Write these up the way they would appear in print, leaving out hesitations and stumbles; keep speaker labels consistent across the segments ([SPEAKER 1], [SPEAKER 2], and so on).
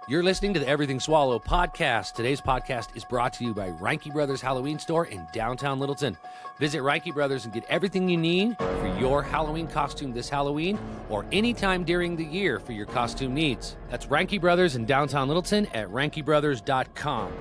[SPEAKER 1] You're listening to the Everything Swallow podcast. Today's podcast is brought to you by Reinke Brothers Halloween Store in downtown Littleton. Visit Reinke Brothers and get everything you need for your Halloween costume this Halloween or anytime during the year for your costume needs. That's Reinke Brothers in downtown Littleton at reinkebrothers.com.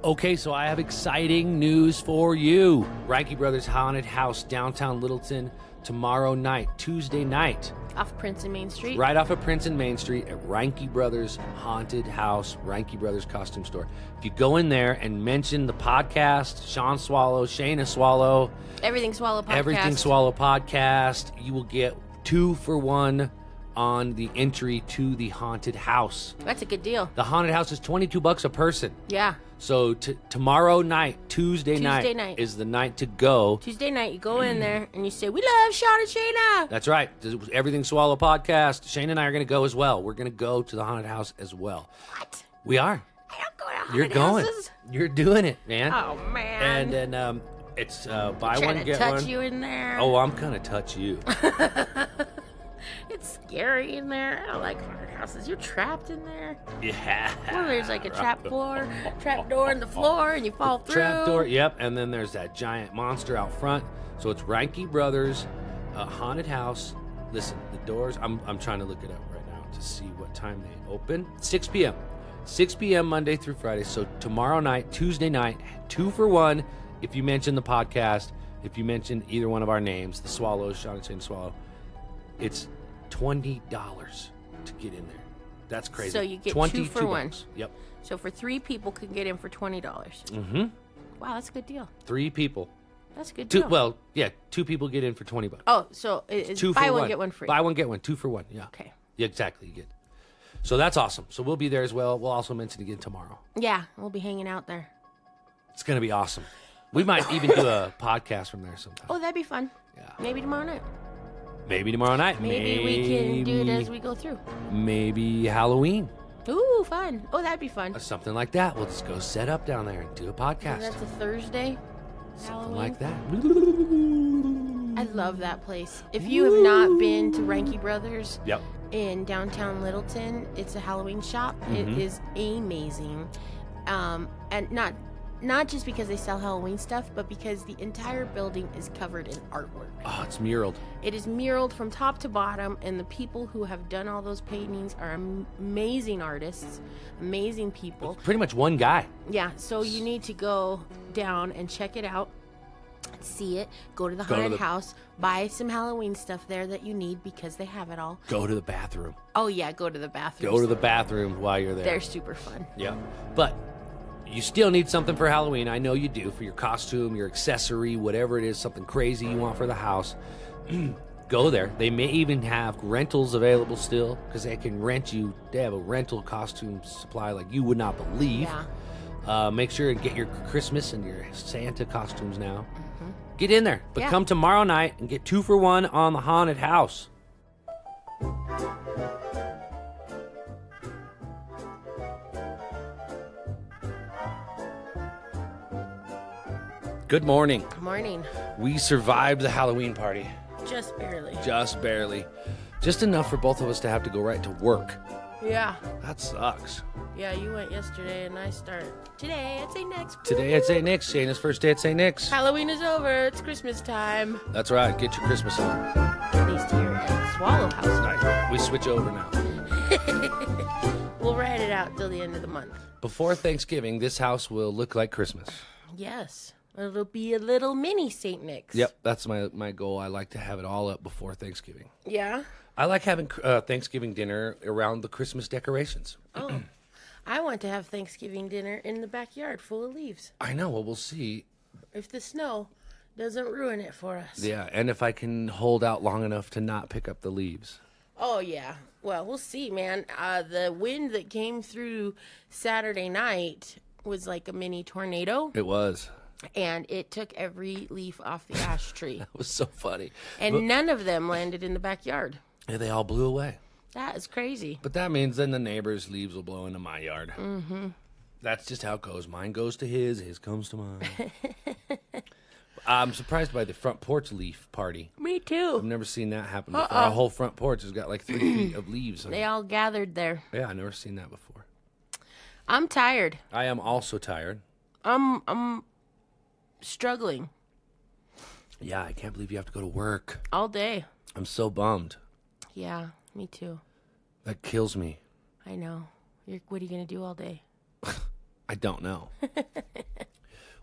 [SPEAKER 1] Okay, so I have exciting news for you. Reinke Brothers Haunted House, downtown Littleton, tomorrow night, Tuesday night.
[SPEAKER 2] Off Prince and Main Street?
[SPEAKER 1] Right off of Prince and Main Street at Reinke Brothers Haunted House, Reinke Brothers Costume Store. If you go in there and mention the podcast, Sean Swallow, Shaina Swallow.
[SPEAKER 2] Everything Swallow podcast.
[SPEAKER 1] Everything Swallow podcast. You will get 2 for 1 on the entry to the haunted house.
[SPEAKER 2] That's a good deal.
[SPEAKER 1] The haunted house is $22 a person.
[SPEAKER 2] Yeah.
[SPEAKER 1] So tomorrow night, Tuesday night, is the night to go.
[SPEAKER 2] Tuesday night, you go in there and you say, "We love Sean and Shaina."
[SPEAKER 1] That's right. Everything Swallow podcast. Shane and I are going to go as well. We're going to go to the haunted house as well.
[SPEAKER 2] What?
[SPEAKER 1] We are.
[SPEAKER 2] I don't go to haunted
[SPEAKER 1] You're going.
[SPEAKER 2] houses.
[SPEAKER 1] You're doing it, man.
[SPEAKER 2] Oh, man.
[SPEAKER 1] And then it's buy
[SPEAKER 2] Trying
[SPEAKER 1] one,
[SPEAKER 2] to
[SPEAKER 1] get
[SPEAKER 2] touch
[SPEAKER 1] one.
[SPEAKER 2] you in there.
[SPEAKER 1] Oh, I'm going to touch you.
[SPEAKER 2] It's scary in there. I don't like haunted houses. You're trapped in there.
[SPEAKER 1] Yeah.
[SPEAKER 2] Well, there's like a trap door in the floor, and you fall through.
[SPEAKER 1] Trap door, yep. And then there's that giant monster out front. So it's Reinke Brothers Haunted House. Listen, the doors, I'm trying to look it up right now to see what time they open. 6 p.m. 6 p.m. Monday through Friday. So tomorrow night, Tuesday night, 2 for 1. If you mention the podcast, if you mention either one of our names, the Swallows, Sean and Shane Swallow, it's $20 to get in there. That's crazy.
[SPEAKER 2] So you get 2 for 1.
[SPEAKER 1] Yep.
[SPEAKER 2] So for 3 people could get in for $20.
[SPEAKER 1] Mm-hmm.
[SPEAKER 2] Wow, that's a good deal.
[SPEAKER 1] 3 people.
[SPEAKER 2] That's a good deal.
[SPEAKER 1] 2 people get in for $20.
[SPEAKER 2] Oh, so it's
[SPEAKER 1] 2
[SPEAKER 2] buy
[SPEAKER 1] for
[SPEAKER 2] one, get one free.
[SPEAKER 1] Buy one, get one. 2 for 1. Yeah.
[SPEAKER 2] Okay.
[SPEAKER 1] Yeah, exactly. You get. So that's awesome. So we'll be there as well. We'll also mention again tomorrow.
[SPEAKER 2] Yeah, we'll be hanging out there.
[SPEAKER 1] It's going to be awesome. We might even do a podcast from there sometime.
[SPEAKER 2] Oh, that'd be fun.
[SPEAKER 1] Yeah.
[SPEAKER 2] Maybe tomorrow night.
[SPEAKER 1] Maybe tomorrow night.
[SPEAKER 2] Maybe we can do it as we go through.
[SPEAKER 1] Maybe Halloween.
[SPEAKER 2] Ooh, fun. Oh, that'd be fun.
[SPEAKER 1] Or something like that. We'll just go set up down there and do a podcast.
[SPEAKER 2] And that's a Thursday.
[SPEAKER 1] Something
[SPEAKER 2] Halloween.
[SPEAKER 1] like that.
[SPEAKER 2] I love that place. If you have not been to Reinke Brothers
[SPEAKER 1] Yep.
[SPEAKER 2] in downtown Littleton, it's a Halloween shop. It is amazing. And not just because they sell Halloween stuff, but because the entire building is covered in artwork.
[SPEAKER 1] Oh, it's muraled.
[SPEAKER 2] It is muraled from top to bottom, and the people who have done all those paintings are amazing artists, amazing people.
[SPEAKER 1] Pretty much one guy.
[SPEAKER 2] Yeah, so you need to go down and check it out, see it, go to the haunted house, buy some Halloween stuff there that you need because they have it all.
[SPEAKER 1] Go to the bathroom.
[SPEAKER 2] Oh, yeah, go to the bathroom.
[SPEAKER 1] Go to the bathroom while you're there.
[SPEAKER 2] They're super fun.
[SPEAKER 1] Yeah. But you still need something for Halloween. I know you do, for your costume, your accessory, whatever it is, something crazy you want for the house. Go there. They may even have rentals available still because they can rent you. They have a rental costume supply like you would not believe.
[SPEAKER 2] Yeah.
[SPEAKER 1] Make sure and get your Christmas and your Santa costumes now. Get in there. But
[SPEAKER 2] Yeah.
[SPEAKER 1] come tomorrow night and get 2 for 1 on the haunted house. Good morning.
[SPEAKER 2] Good morning.
[SPEAKER 1] We survived the Halloween party.
[SPEAKER 2] Just barely.
[SPEAKER 1] Just barely. Just enough for both of us to have to go right to work.
[SPEAKER 2] Yeah.
[SPEAKER 1] That sucks.
[SPEAKER 2] Yeah, you went yesterday and I start today at St. Nick's.
[SPEAKER 1] Today at St. Nick's. Shayna's first day at St. Nick's.
[SPEAKER 2] Halloween is over. It's Christmas time.
[SPEAKER 1] That's right. Get your Christmas on.
[SPEAKER 2] At least here at Swallow House.
[SPEAKER 1] Right. We switch over now.
[SPEAKER 2] We'll ride it out till the end of the month.
[SPEAKER 1] Before Thanksgiving, this house will look like Christmas.
[SPEAKER 2] Yes. It'll be a little mini St. Nick's.
[SPEAKER 1] Yep, that's my goal. I like to have it all up before Thanksgiving.
[SPEAKER 2] Yeah?
[SPEAKER 1] I like having Thanksgiving dinner around the Christmas decorations.
[SPEAKER 2] Oh. I want to have Thanksgiving dinner in the backyard full of leaves.
[SPEAKER 1] I know. Well, we'll see.
[SPEAKER 2] If the snow doesn't ruin it for us.
[SPEAKER 1] Yeah, and if I can hold out long enough to not pick up the leaves.
[SPEAKER 2] Oh, yeah. Well, we'll see, man. The wind that came through Saturday night was like a mini tornado.
[SPEAKER 1] It was.
[SPEAKER 2] And it took every leaf off the ash tree.
[SPEAKER 1] That was so funny.
[SPEAKER 2] And none of them landed in the backyard.
[SPEAKER 1] Yeah, they all blew away.
[SPEAKER 2] That is crazy.
[SPEAKER 1] But that means then the neighbor's leaves will blow into my yard. Mm-hmm. That's just how it goes. Mine goes to his comes to mine. I'm surprised by the front porch leaf party.
[SPEAKER 2] Me too.
[SPEAKER 1] I've never seen that happen before. Our whole front porch has got like 3 feet of leaves.
[SPEAKER 2] They all gathered there.
[SPEAKER 1] Yeah, I've never seen that before.
[SPEAKER 2] I'm tired.
[SPEAKER 1] I am also tired.
[SPEAKER 2] I'm struggling.
[SPEAKER 1] Yeah, I can't believe you have to go to work.
[SPEAKER 2] All day.
[SPEAKER 1] I'm so bummed.
[SPEAKER 2] Yeah, me too.
[SPEAKER 1] That kills me.
[SPEAKER 2] I know. What are you going to do all day?
[SPEAKER 1] I don't know.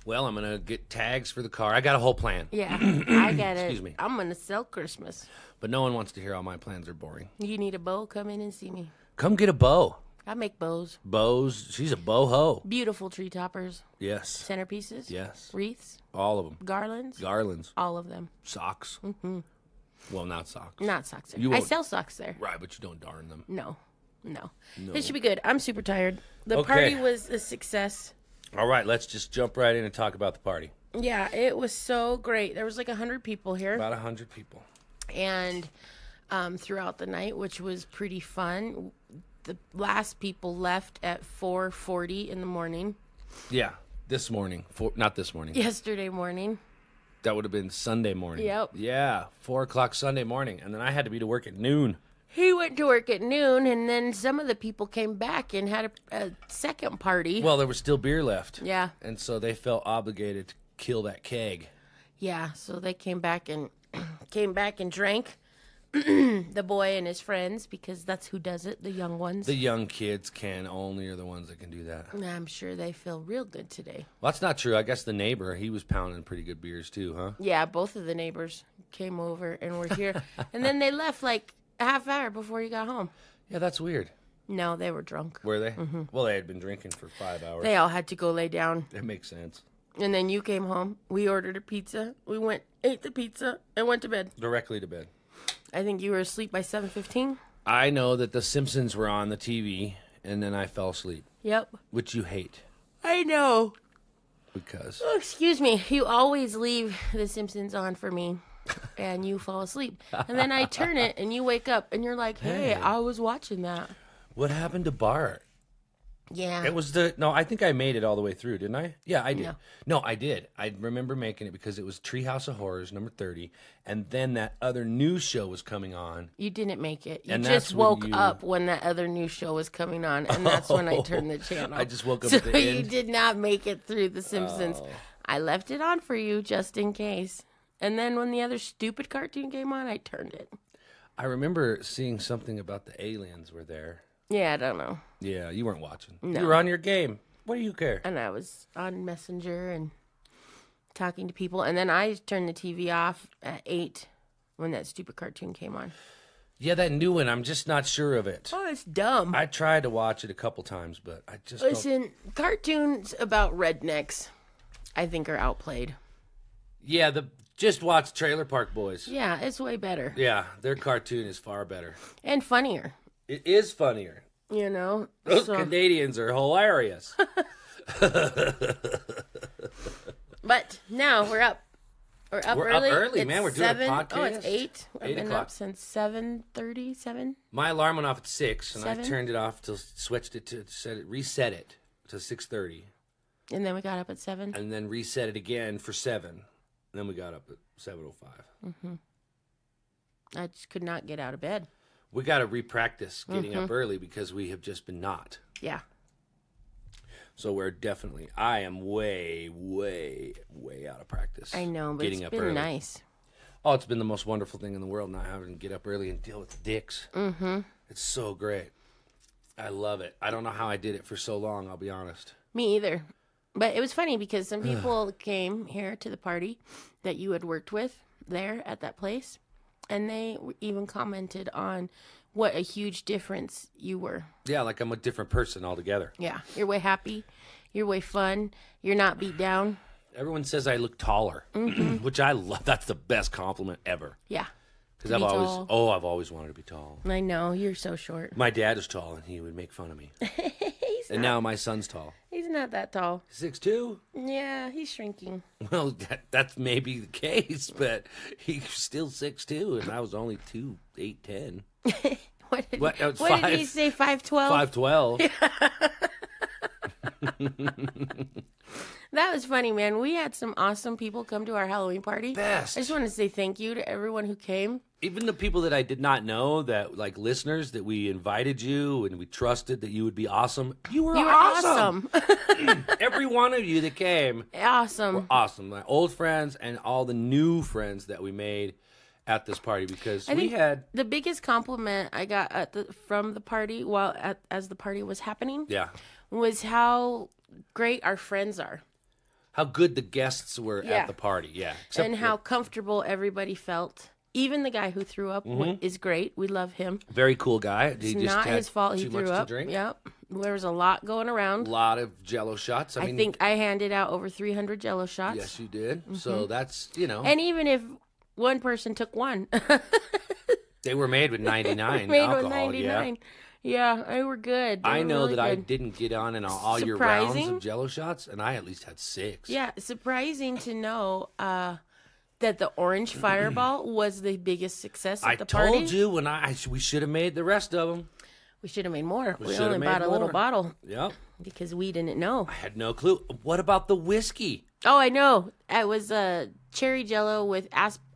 [SPEAKER 1] Well, I'm going to get tags for the car. I got a whole plan.
[SPEAKER 2] Yeah, I got it.
[SPEAKER 1] Excuse me.
[SPEAKER 2] I'm going to sell Christmas.
[SPEAKER 1] But no one wants to hear all my plans are boring.
[SPEAKER 2] You need a bow? Come in and see me.
[SPEAKER 1] Come get a bow.
[SPEAKER 2] I make bows.
[SPEAKER 1] Bows. She's a boho.
[SPEAKER 2] Beautiful tree toppers.
[SPEAKER 1] Yes.
[SPEAKER 2] Centerpieces.
[SPEAKER 1] Yes.
[SPEAKER 2] Wreaths.
[SPEAKER 1] All of them.
[SPEAKER 2] Garlands.
[SPEAKER 1] Garlands.
[SPEAKER 2] All of them.
[SPEAKER 1] Socks. Mm-hmm. Well, not socks.
[SPEAKER 2] Not socks there. I sell socks there.
[SPEAKER 1] Right, but you don't darn them.
[SPEAKER 2] No. It should be good. I'm super tired. The party was a success.
[SPEAKER 1] All right, let's just jump right in and talk about the party.
[SPEAKER 2] Yeah, it was so great. There was like 100 people here.
[SPEAKER 1] About 100 people.
[SPEAKER 2] And throughout the night, which was pretty fun. The last people left at 4:40 in the morning.
[SPEAKER 1] Yeah, this morning. Not this morning.
[SPEAKER 2] Yesterday morning.
[SPEAKER 1] That would have been Sunday morning.
[SPEAKER 2] Yep.
[SPEAKER 1] Yeah, 4 o'clock Sunday morning. And then I had to be to work at noon.
[SPEAKER 2] He went to work at noon, and then some of the people came back and had a second party.
[SPEAKER 1] Well, there was still beer left.
[SPEAKER 2] Yeah.
[SPEAKER 1] And so they felt obligated to kill that keg.
[SPEAKER 2] Yeah, so they came back and drank. The boy and his friends, because that's who does it, the young ones.
[SPEAKER 1] The young kids only are the ones that can do that.
[SPEAKER 2] I'm sure they feel real good today.
[SPEAKER 1] Well, that's not true. I guess the neighbor, he was pounding pretty good beers too, huh?
[SPEAKER 2] Yeah, both of the neighbors came over and were here. And then they left like a half hour before you got home.
[SPEAKER 1] Yeah, that's weird.
[SPEAKER 2] No, they were drunk.
[SPEAKER 1] Were they? Mm-hmm. Well, they had been drinking for 5 hours.
[SPEAKER 2] They all had to go lay down.
[SPEAKER 1] That makes sense.
[SPEAKER 2] And then you came home. We ordered a pizza. We ate the pizza, and went to bed.
[SPEAKER 1] Directly to bed.
[SPEAKER 2] I think you were asleep by 7:15.
[SPEAKER 1] I know that The Simpsons were on the TV, and then I fell asleep.
[SPEAKER 2] Yep.
[SPEAKER 1] Which you hate.
[SPEAKER 2] I know.
[SPEAKER 1] Because.
[SPEAKER 2] Oh, excuse me. You always leave The Simpsons on for me, and you fall asleep. And then I turn it, and you wake up, and you're like, hey, I was watching that.
[SPEAKER 1] What happened to Bart?
[SPEAKER 2] Yeah.
[SPEAKER 1] It was I think I made it all the way through, didn't I? Yeah, I did. No, I did. I remember making it because it was Treehouse of Horrors, number 30, and then that other news show was coming on.
[SPEAKER 2] You didn't make it. You
[SPEAKER 1] And
[SPEAKER 2] just woke up when that other news show was coming on, and that's when I turned the channel.
[SPEAKER 1] I just woke up
[SPEAKER 2] so
[SPEAKER 1] at the end.
[SPEAKER 2] you did not make it through The Simpsons.
[SPEAKER 1] Oh.
[SPEAKER 2] I left it on for you just in case. And then when the other stupid cartoon came on, I turned it.
[SPEAKER 1] I remember seeing something about the aliens were there.
[SPEAKER 2] Yeah, I don't know.
[SPEAKER 1] Yeah, you weren't watching.
[SPEAKER 2] No.
[SPEAKER 1] You were on your game. What do you care?
[SPEAKER 2] And I was on Messenger and talking to people. And then I turned the TV off at 8 when that stupid cartoon came on.
[SPEAKER 1] Yeah, that new one, I'm just not sure of it.
[SPEAKER 2] Oh, it's dumb.
[SPEAKER 1] I tried to watch it a couple times, but I just
[SPEAKER 2] Listen, cartoons about rednecks, I think, are outplayed.
[SPEAKER 1] Yeah, just watch Trailer Park Boys.
[SPEAKER 2] Yeah, it's way better.
[SPEAKER 1] Yeah, their cartoon is far better.
[SPEAKER 2] And funnier.
[SPEAKER 1] It is funnier.
[SPEAKER 2] You know?
[SPEAKER 1] Those Canadians are hilarious.
[SPEAKER 2] But now we're up. We're up early.
[SPEAKER 1] Up early,
[SPEAKER 2] It's
[SPEAKER 1] man. We're doing
[SPEAKER 2] 7.
[SPEAKER 1] a podcast.
[SPEAKER 2] Oh, it's 8. I've
[SPEAKER 1] 8
[SPEAKER 2] been
[SPEAKER 1] o'clock.
[SPEAKER 2] up since 7:30, 7.
[SPEAKER 1] My alarm went off at 6, and
[SPEAKER 2] 7?
[SPEAKER 1] I turned it off reset it to 6:30,
[SPEAKER 2] And then we got up at 7.
[SPEAKER 1] and then reset it again for 7. And then we got up at 7:05.
[SPEAKER 2] I just could not get out of bed.
[SPEAKER 1] We got to repractice getting up early because we have just been not.
[SPEAKER 2] Yeah.
[SPEAKER 1] So I am way, way, way out of practice.
[SPEAKER 2] I know, but
[SPEAKER 1] getting
[SPEAKER 2] it's
[SPEAKER 1] up
[SPEAKER 2] been
[SPEAKER 1] early.
[SPEAKER 2] nice.
[SPEAKER 1] Oh, it's been the most wonderful thing in the world not having to get up early and deal with the dicks. Mm-hmm. It's so great. I love it. I don't know how I did it for so long, I'll be honest.
[SPEAKER 2] Me either. But it was funny because some people came here to the party that you had worked with there at that place. And they even commented on what a huge difference you were.
[SPEAKER 1] Yeah, like I'm a different person altogether.
[SPEAKER 2] Yeah. You're way happy. You're way fun. You're not beat down.
[SPEAKER 1] Everyone says I look taller, which I love. That's the best compliment ever.
[SPEAKER 2] Yeah.
[SPEAKER 1] Because
[SPEAKER 2] To
[SPEAKER 1] I've
[SPEAKER 2] be
[SPEAKER 1] always,
[SPEAKER 2] tall.
[SPEAKER 1] I've always wanted to be tall.
[SPEAKER 2] I know. You're so short.
[SPEAKER 1] My dad is tall, and he would make fun of me. And now my son's tall.
[SPEAKER 2] He's not that tall.
[SPEAKER 1] 6'2"?
[SPEAKER 2] Yeah, he's shrinking.
[SPEAKER 1] Well, that's maybe the case, but he's still 6'2", and I was only 2'8", 10".
[SPEAKER 2] What did
[SPEAKER 1] What?
[SPEAKER 2] he say? 5'12"?
[SPEAKER 1] 5'12".
[SPEAKER 2] That was funny, man. We had some awesome people come to our Halloween party.
[SPEAKER 1] Best.
[SPEAKER 2] I just want to say thank you to everyone who came.
[SPEAKER 1] Even the people that I did not know, that like listeners, that we invited you and we trusted that you would be awesome. You were awesome. Every one of you that came.
[SPEAKER 2] Awesome.
[SPEAKER 1] Were awesome. My old friends and all the new friends that we made at this party, because we had
[SPEAKER 2] the biggest compliment I got from the party as the party was happening.
[SPEAKER 1] Yeah.
[SPEAKER 2] Was how great our friends are.
[SPEAKER 1] How good the guests were at the party. Yeah.
[SPEAKER 2] And how comfortable everybody felt. Even the guy who threw up is great. We love him.
[SPEAKER 1] Very cool guy.
[SPEAKER 2] It's not his fault he threw up. Yep. There was a lot going around.
[SPEAKER 1] A lot of Jell-O shots.
[SPEAKER 2] I think I handed out over 300 Jell-O shots.
[SPEAKER 1] Yes, you did. So that's,
[SPEAKER 2] And even if one person took one.
[SPEAKER 1] They were made with 99 alcohol.
[SPEAKER 2] With 99. Yeah, they were good.
[SPEAKER 1] I know really that good. I didn't get on in all your rounds of Jell-O shots, and I at least had 6.
[SPEAKER 2] Yeah, surprising to know that the orange fireball was the biggest success at the party.
[SPEAKER 1] I told you we should have made the rest of them.
[SPEAKER 2] We should have made more. We only bought a little bottle.
[SPEAKER 1] Yep.
[SPEAKER 2] Because we didn't know.
[SPEAKER 1] I had no clue. What about the whiskey?
[SPEAKER 2] Oh, I know. It was cherry Jell-O with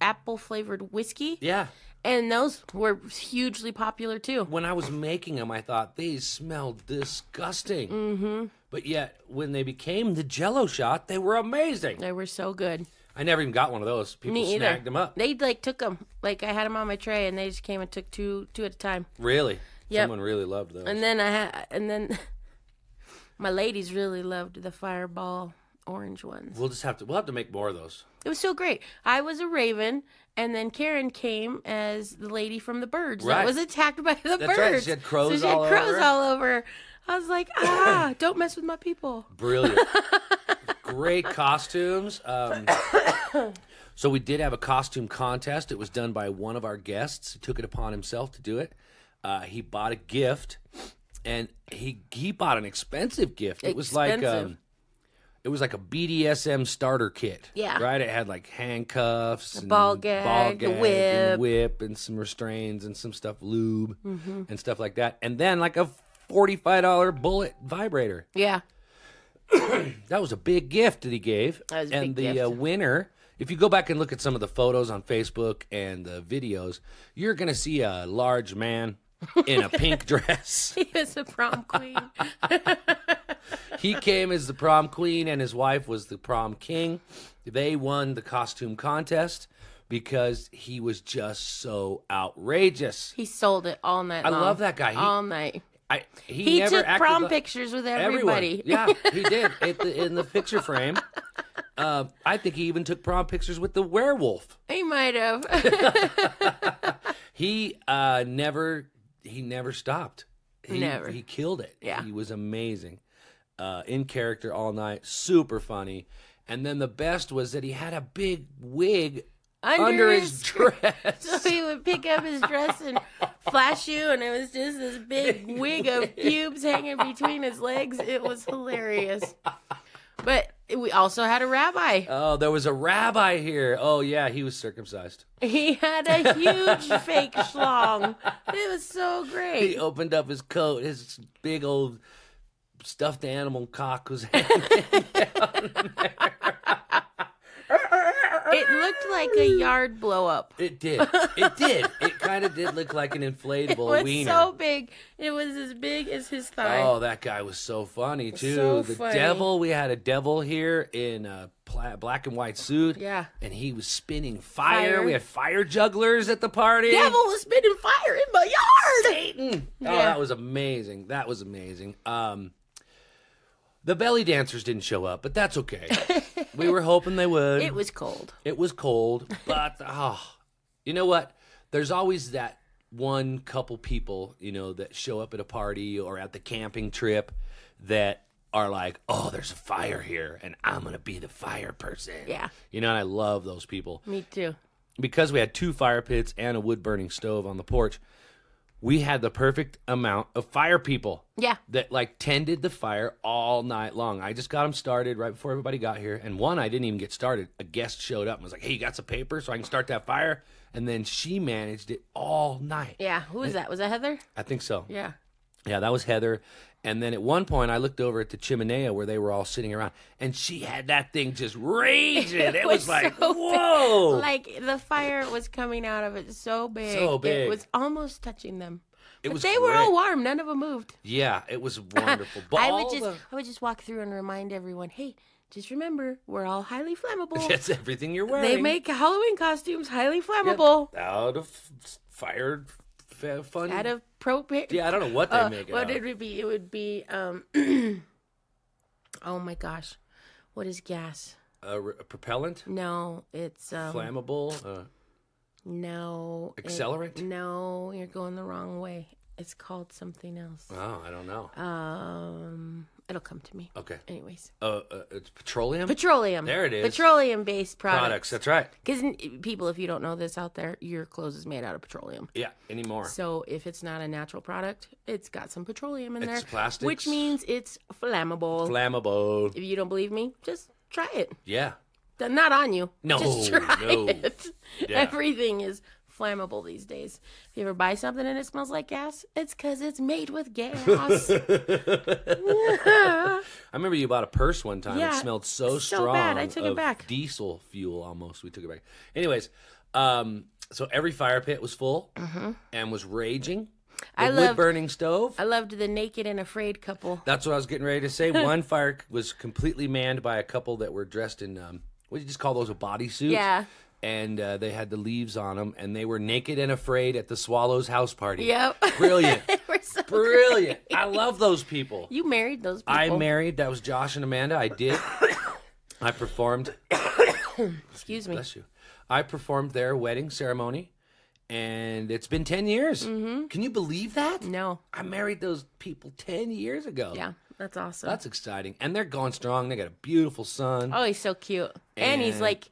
[SPEAKER 2] apple-flavored whiskey.
[SPEAKER 1] Yeah.
[SPEAKER 2] And those were hugely popular, too.
[SPEAKER 1] When I was making them, I thought, these smelled disgusting. Mm-hmm. But yet, when they became the Jell-O shot, they were amazing.
[SPEAKER 2] They were so good.
[SPEAKER 1] I never even got one of those. People snagged them up.
[SPEAKER 2] They, took them. I had them on my tray, and they just came and took two at a time.
[SPEAKER 1] Really?
[SPEAKER 2] Yep.
[SPEAKER 1] Someone really loved those.
[SPEAKER 2] And then my ladies really loved the Fireball orange ones.
[SPEAKER 1] We'll have to make more of those.
[SPEAKER 2] It was so great. I was a raven, and then Karen came as the lady from the birds that was attacked by the birds.
[SPEAKER 1] Right. She had crows all
[SPEAKER 2] over. I was like, don't mess with my people.
[SPEAKER 1] Brilliant. Great costumes. So we did have a costume contest. It was done by one of our guests. He took it upon himself to do it. He bought a gift, and he bought an expensive gift. It was like a BDSM starter kit.
[SPEAKER 2] Yeah.
[SPEAKER 1] Right? It had like handcuffs,
[SPEAKER 2] a ball gag, a
[SPEAKER 1] whip, and some restraints and some stuff, lube, and stuff like that. And then like a $45 bullet vibrator.
[SPEAKER 2] Yeah.
[SPEAKER 1] That was a big gift that he gave.
[SPEAKER 2] That was a big gift.
[SPEAKER 1] And the winner, if you go back and look at some of the photos on Facebook and the videos, you're going to see a large man in a pink dress.
[SPEAKER 2] He was a prom queen.
[SPEAKER 1] He came as the prom queen, and his wife was the prom king. They won the costume contest because he was just so outrageous.
[SPEAKER 2] He sold it all night long.
[SPEAKER 1] I love that guy.
[SPEAKER 2] All night.
[SPEAKER 1] He
[SPEAKER 2] never took prom pictures with everybody.
[SPEAKER 1] Yeah, he did. In the picture frame. I think he even took prom pictures with the werewolf.
[SPEAKER 2] He might have.
[SPEAKER 1] He never stopped.
[SPEAKER 2] Never.
[SPEAKER 1] He killed it.
[SPEAKER 2] Yeah.
[SPEAKER 1] He was amazing. In character all night. Super funny. And then the best was that he had a big wig under his dress.
[SPEAKER 2] So he would pick up his dress and flash you, and it was just this big wig of pubes hanging between his legs. It was hilarious. But we also had a rabbi.
[SPEAKER 1] Oh, there was a rabbi here. Oh, yeah, he was circumcised.
[SPEAKER 2] He had a huge fake schlong. It was so great.
[SPEAKER 1] He opened up his coat. His big old stuffed animal cock was hanging down there.
[SPEAKER 2] It looked like a yard blow up.
[SPEAKER 1] It did. It did. It kind of did look like an inflatable wiener.
[SPEAKER 2] It was so big. It was as big as his thigh.
[SPEAKER 1] Oh, that guy was so funny, too.
[SPEAKER 2] So
[SPEAKER 1] the
[SPEAKER 2] funny.
[SPEAKER 1] devil, we had a devil here in a black and white suit.
[SPEAKER 2] Yeah.
[SPEAKER 1] And he was spinning fire. We had fire jugglers at the party.
[SPEAKER 2] Devil was spinning fire in my yard.
[SPEAKER 1] Satan.
[SPEAKER 2] Yeah.
[SPEAKER 1] Oh, that was amazing. That was amazing. The belly dancers didn't show up, but that's okay. We were hoping they would.
[SPEAKER 2] It was cold.
[SPEAKER 1] It was cold, but you know what? There's always that one couple people, that show up at a party or at the camping trip that are like, oh, there's a fire here, and I'm going to be the fire person.
[SPEAKER 2] Yeah.
[SPEAKER 1] And I love those people.
[SPEAKER 2] Me too.
[SPEAKER 1] Because we had 2 fire pits and a wood-burning stove on the porch, we had the perfect amount of fire people.
[SPEAKER 2] Yeah.
[SPEAKER 1] That tended the fire all night long. I just got them started right before everybody got here. And one, I didn't even get started. A guest showed up and was like, hey, you got some paper so I can start that fire? And then she managed it all night.
[SPEAKER 2] Yeah. Who was that? Was that Heather?
[SPEAKER 1] I think so.
[SPEAKER 2] Yeah.
[SPEAKER 1] Yeah, that was Heather. And then at one point, I looked over at the chimenea where they were all sitting around, and she had that thing just raging. It was like,
[SPEAKER 2] so
[SPEAKER 1] whoa!
[SPEAKER 2] big. Like the fire was coming out of it so big.
[SPEAKER 1] So big.
[SPEAKER 2] It was almost touching them. But they
[SPEAKER 1] great.
[SPEAKER 2] were all warm. None of them moved.
[SPEAKER 1] Yeah, it was wonderful. But
[SPEAKER 2] I would just walk through and remind everyone, hey, just remember, we're all highly flammable.
[SPEAKER 1] That's everything you're wearing.
[SPEAKER 2] They make Halloween costumes highly flammable.
[SPEAKER 1] Yep. Out of fire, fun.
[SPEAKER 2] Out of propane.
[SPEAKER 1] Yeah, I don't know what they make it
[SPEAKER 2] What
[SPEAKER 1] out
[SPEAKER 2] it
[SPEAKER 1] of.
[SPEAKER 2] would be? It would be, oh my gosh. What is gas?
[SPEAKER 1] A propellant?
[SPEAKER 2] No, it's...
[SPEAKER 1] Flammable?
[SPEAKER 2] No.
[SPEAKER 1] Accelerant?
[SPEAKER 2] No, you're going the wrong way. It's called something else.
[SPEAKER 1] Oh, I don't know.
[SPEAKER 2] It'll come to me.
[SPEAKER 1] Okay.
[SPEAKER 2] Anyways.
[SPEAKER 1] It's petroleum?
[SPEAKER 2] Petroleum.
[SPEAKER 1] There it is.
[SPEAKER 2] Petroleum-based products.
[SPEAKER 1] That's right.
[SPEAKER 2] Because people, if you don't know this out there, your clothes is made out of petroleum.
[SPEAKER 1] Yeah, anymore.
[SPEAKER 2] So if it's not a natural product, it's got some petroleum in there.
[SPEAKER 1] It's plastics.
[SPEAKER 2] Which means it's flammable.
[SPEAKER 1] Flammable.
[SPEAKER 2] If you don't believe me, just try it.
[SPEAKER 1] Yeah.
[SPEAKER 2] Not on you.
[SPEAKER 1] No,
[SPEAKER 2] just try
[SPEAKER 1] no.
[SPEAKER 2] it.
[SPEAKER 1] Yeah.
[SPEAKER 2] Everything is flammable these days. If you ever buy something and it smells like gas, it's because it's made with gas.
[SPEAKER 1] I remember you bought a purse one time.
[SPEAKER 2] Yeah,
[SPEAKER 1] it smelled so strong.
[SPEAKER 2] bad. I took it back.
[SPEAKER 1] Diesel fuel almost. We took it back. Anyways, so every fire pit was full and was raging. The wood-burning stove.
[SPEAKER 2] I loved the naked and afraid couple.
[SPEAKER 1] That's what I was getting ready to say. One fire was completely manned by a couple that were dressed in, what do you just call those, a bodysuit?
[SPEAKER 2] Yeah.
[SPEAKER 1] And they had the leaves on them, and they were naked and afraid at the Swallows house party.
[SPEAKER 2] Yep.
[SPEAKER 1] Brilliant.
[SPEAKER 2] They were so
[SPEAKER 1] Brilliant.
[SPEAKER 2] great.
[SPEAKER 1] I love those people.
[SPEAKER 2] You married those people.
[SPEAKER 1] I married. That was Josh and Amanda. I did. I performed.
[SPEAKER 2] Excuse me.
[SPEAKER 1] Bless you. I performed their wedding ceremony, and it's been 10 years. Mm-hmm. Can you believe that?
[SPEAKER 2] No.
[SPEAKER 1] I married those people 10 years ago.
[SPEAKER 2] Yeah, that's awesome.
[SPEAKER 1] That's exciting. And they're going strong. They got a beautiful son.
[SPEAKER 2] Oh, he's so cute. And he's like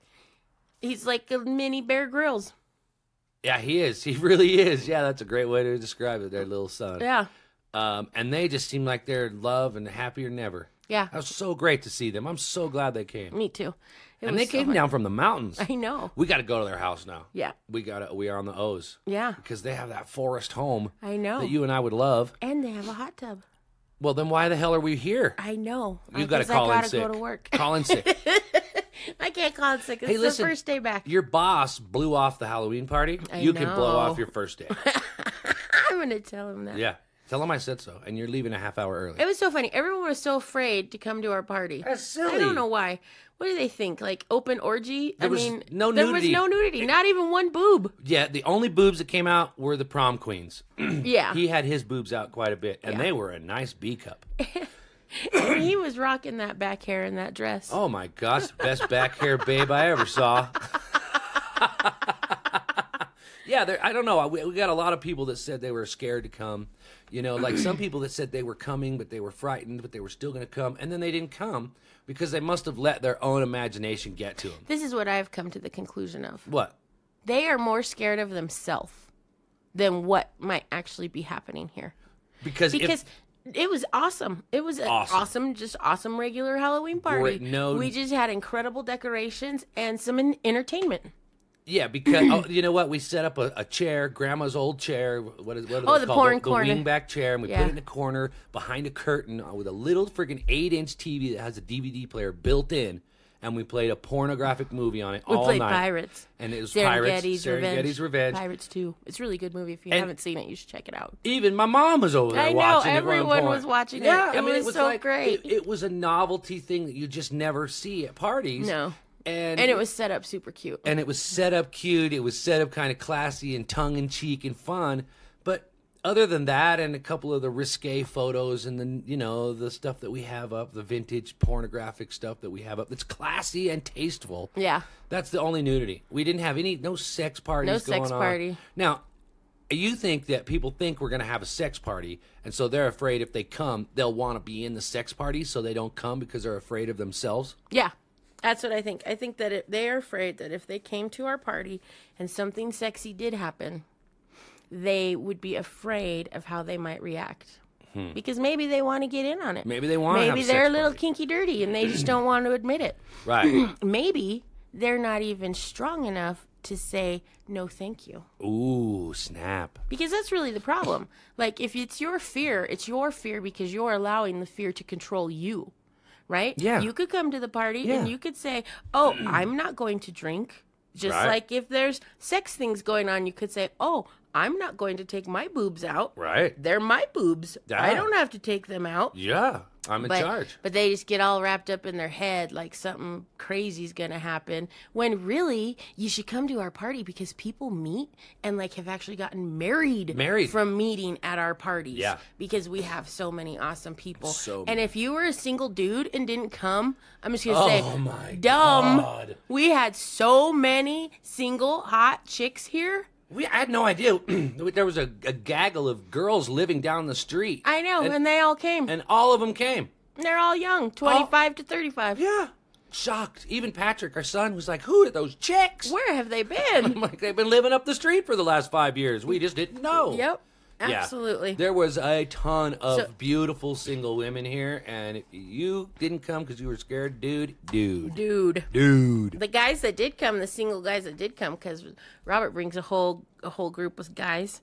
[SPEAKER 2] a mini Bear Grylls.
[SPEAKER 1] Yeah, he is. He really is. Yeah, that's a great way to describe it, their little son.
[SPEAKER 2] Yeah.
[SPEAKER 1] And they just seem like they're in love and happier than ever.
[SPEAKER 2] Yeah.
[SPEAKER 1] That was so great to see them. I'm so glad they came.
[SPEAKER 2] Me too.
[SPEAKER 1] And they came down from the mountains.
[SPEAKER 2] I know.
[SPEAKER 1] We got to go to their house now.
[SPEAKER 2] Yeah.
[SPEAKER 1] We are on the O's.
[SPEAKER 2] Yeah.
[SPEAKER 1] Because they have that forest home.
[SPEAKER 2] I know.
[SPEAKER 1] That you and I would love.
[SPEAKER 2] And they have a hot tub.
[SPEAKER 1] Well, then why the hell are we here?
[SPEAKER 2] I know.
[SPEAKER 1] You got to call in sick.
[SPEAKER 2] I gotta go to work.
[SPEAKER 1] Call in sick.
[SPEAKER 2] I can't call in sick. It's
[SPEAKER 1] listen,
[SPEAKER 2] the first day back.
[SPEAKER 1] Your boss blew off the Halloween party. You can blow off your first day.
[SPEAKER 2] I'm going to tell him that.
[SPEAKER 1] Yeah. Tell him I said so. And you're leaving a half hour early.
[SPEAKER 2] It was so funny. Everyone was so afraid to come to our party.
[SPEAKER 1] That's silly.
[SPEAKER 2] I don't know why. What do they think? Like open orgy?
[SPEAKER 1] There was no
[SPEAKER 2] there
[SPEAKER 1] nudity.
[SPEAKER 2] was no nudity. Not even one boob.
[SPEAKER 1] Yeah, the only boobs that came out were the prom queens.
[SPEAKER 2] Yeah.
[SPEAKER 1] He had his boobs out quite a bit, and they were a nice B cup.
[SPEAKER 2] And he was rocking that back hair in that dress.
[SPEAKER 1] Oh my gosh, best back hair babe I ever saw. Yeah, I don't know. We got a lot of people that said they were scared to come. You know, like some people that said they were coming, but they were frightened, but they were still going to come. And then they didn't come because they must have let their own imagination get to them.
[SPEAKER 2] This is what I've come to the conclusion of.
[SPEAKER 1] What?
[SPEAKER 2] They are more scared of themselves than what might actually be happening here.
[SPEAKER 1] Because
[SPEAKER 2] it was awesome. It was an awesome regular Halloween party. We just had incredible decorations and some entertainment.
[SPEAKER 1] Yeah, because you know what? We set up a chair, Grandma's old chair. What are those
[SPEAKER 2] the
[SPEAKER 1] called?
[SPEAKER 2] porn corner.
[SPEAKER 1] The wingback chair, and we put it in a corner behind a curtain with a little freaking 8-inch TV that has a DVD player built in, and we played a pornographic movie on it all night.
[SPEAKER 2] We played Pirates.
[SPEAKER 1] And it was
[SPEAKER 2] Serengetti's
[SPEAKER 1] Revenge.
[SPEAKER 2] Pirates 2. It's a really good movie. If you haven't seen it, you should check it out.
[SPEAKER 1] Even my mom was over there watching it.
[SPEAKER 2] Everyone was watching it.
[SPEAKER 1] Yeah,
[SPEAKER 2] it was so great.
[SPEAKER 1] It was a novelty thing that you just never see at parties.
[SPEAKER 2] No.
[SPEAKER 1] And
[SPEAKER 2] it was set up super cute.
[SPEAKER 1] And it was set up cute. It was set up kind of classy and tongue-in-cheek and fun. But other than that and a couple of the risque photos and the stuff that we have up, the vintage pornographic stuff that we have up that's classy and tasteful.
[SPEAKER 2] Yeah.
[SPEAKER 1] That's the only nudity. We didn't have no sex parties going on.
[SPEAKER 2] No sex party.
[SPEAKER 1] Now, you think that people think we're going to have a sex party, and so they're afraid if they come, they'll want to be in the sex party, so they don't come because they're afraid of themselves?
[SPEAKER 2] Yeah. That's what I think. I think that they are afraid that if they came to our party and something sexy did happen, they would be afraid of how they might react. Because maybe they want to get in on it.
[SPEAKER 1] Maybe they want to have a
[SPEAKER 2] Maybe they're a
[SPEAKER 1] sex
[SPEAKER 2] little
[SPEAKER 1] party.
[SPEAKER 2] kinky dirty and they just don't want to admit it.
[SPEAKER 1] Right.
[SPEAKER 2] Maybe they're not even strong enough to say no thank you.
[SPEAKER 1] Ooh, snap.
[SPEAKER 2] Because that's really the problem. Like, if it's your fear because you're allowing the fear to control you, right?
[SPEAKER 1] Yeah.
[SPEAKER 2] You could come to the party and you could say, oh, I'm not going to drink. Just like if there's sex things going on, you could say, oh, I'm not going to take my boobs out.
[SPEAKER 1] Right.
[SPEAKER 2] They're my boobs.
[SPEAKER 1] Yeah.
[SPEAKER 2] I don't have to take them out.
[SPEAKER 1] Yeah, I'm in charge.
[SPEAKER 2] But they just get all wrapped up in their head like something crazy is going to happen. When really, you should come to our party because people meet and like have actually gotten married from meeting at our parties.
[SPEAKER 1] Yeah.
[SPEAKER 2] Because we have so many awesome people.
[SPEAKER 1] So
[SPEAKER 2] and if you were a single dude and didn't come, I'm just going to say,
[SPEAKER 1] oh my
[SPEAKER 2] dumb.
[SPEAKER 1] God.
[SPEAKER 2] We had so many single hot chicks here.
[SPEAKER 1] I had no idea there was a gaggle of girls living down the street.
[SPEAKER 2] I know, and they all came.
[SPEAKER 1] And all of them came.
[SPEAKER 2] They're all young, 25 to 35.
[SPEAKER 1] Yeah. Shocked. Even Patrick, our son, was like, who are those chicks?
[SPEAKER 2] Where have they been?
[SPEAKER 1] I'm like, they've been living up the street for the last 5 years. We just didn't know.
[SPEAKER 2] Yep. Absolutely.
[SPEAKER 1] Yeah. There was a ton of beautiful single women here, and if you didn't come because you were scared, dude.
[SPEAKER 2] The guys that did come, the single guys that did come, because Robert brings a whole group of guys,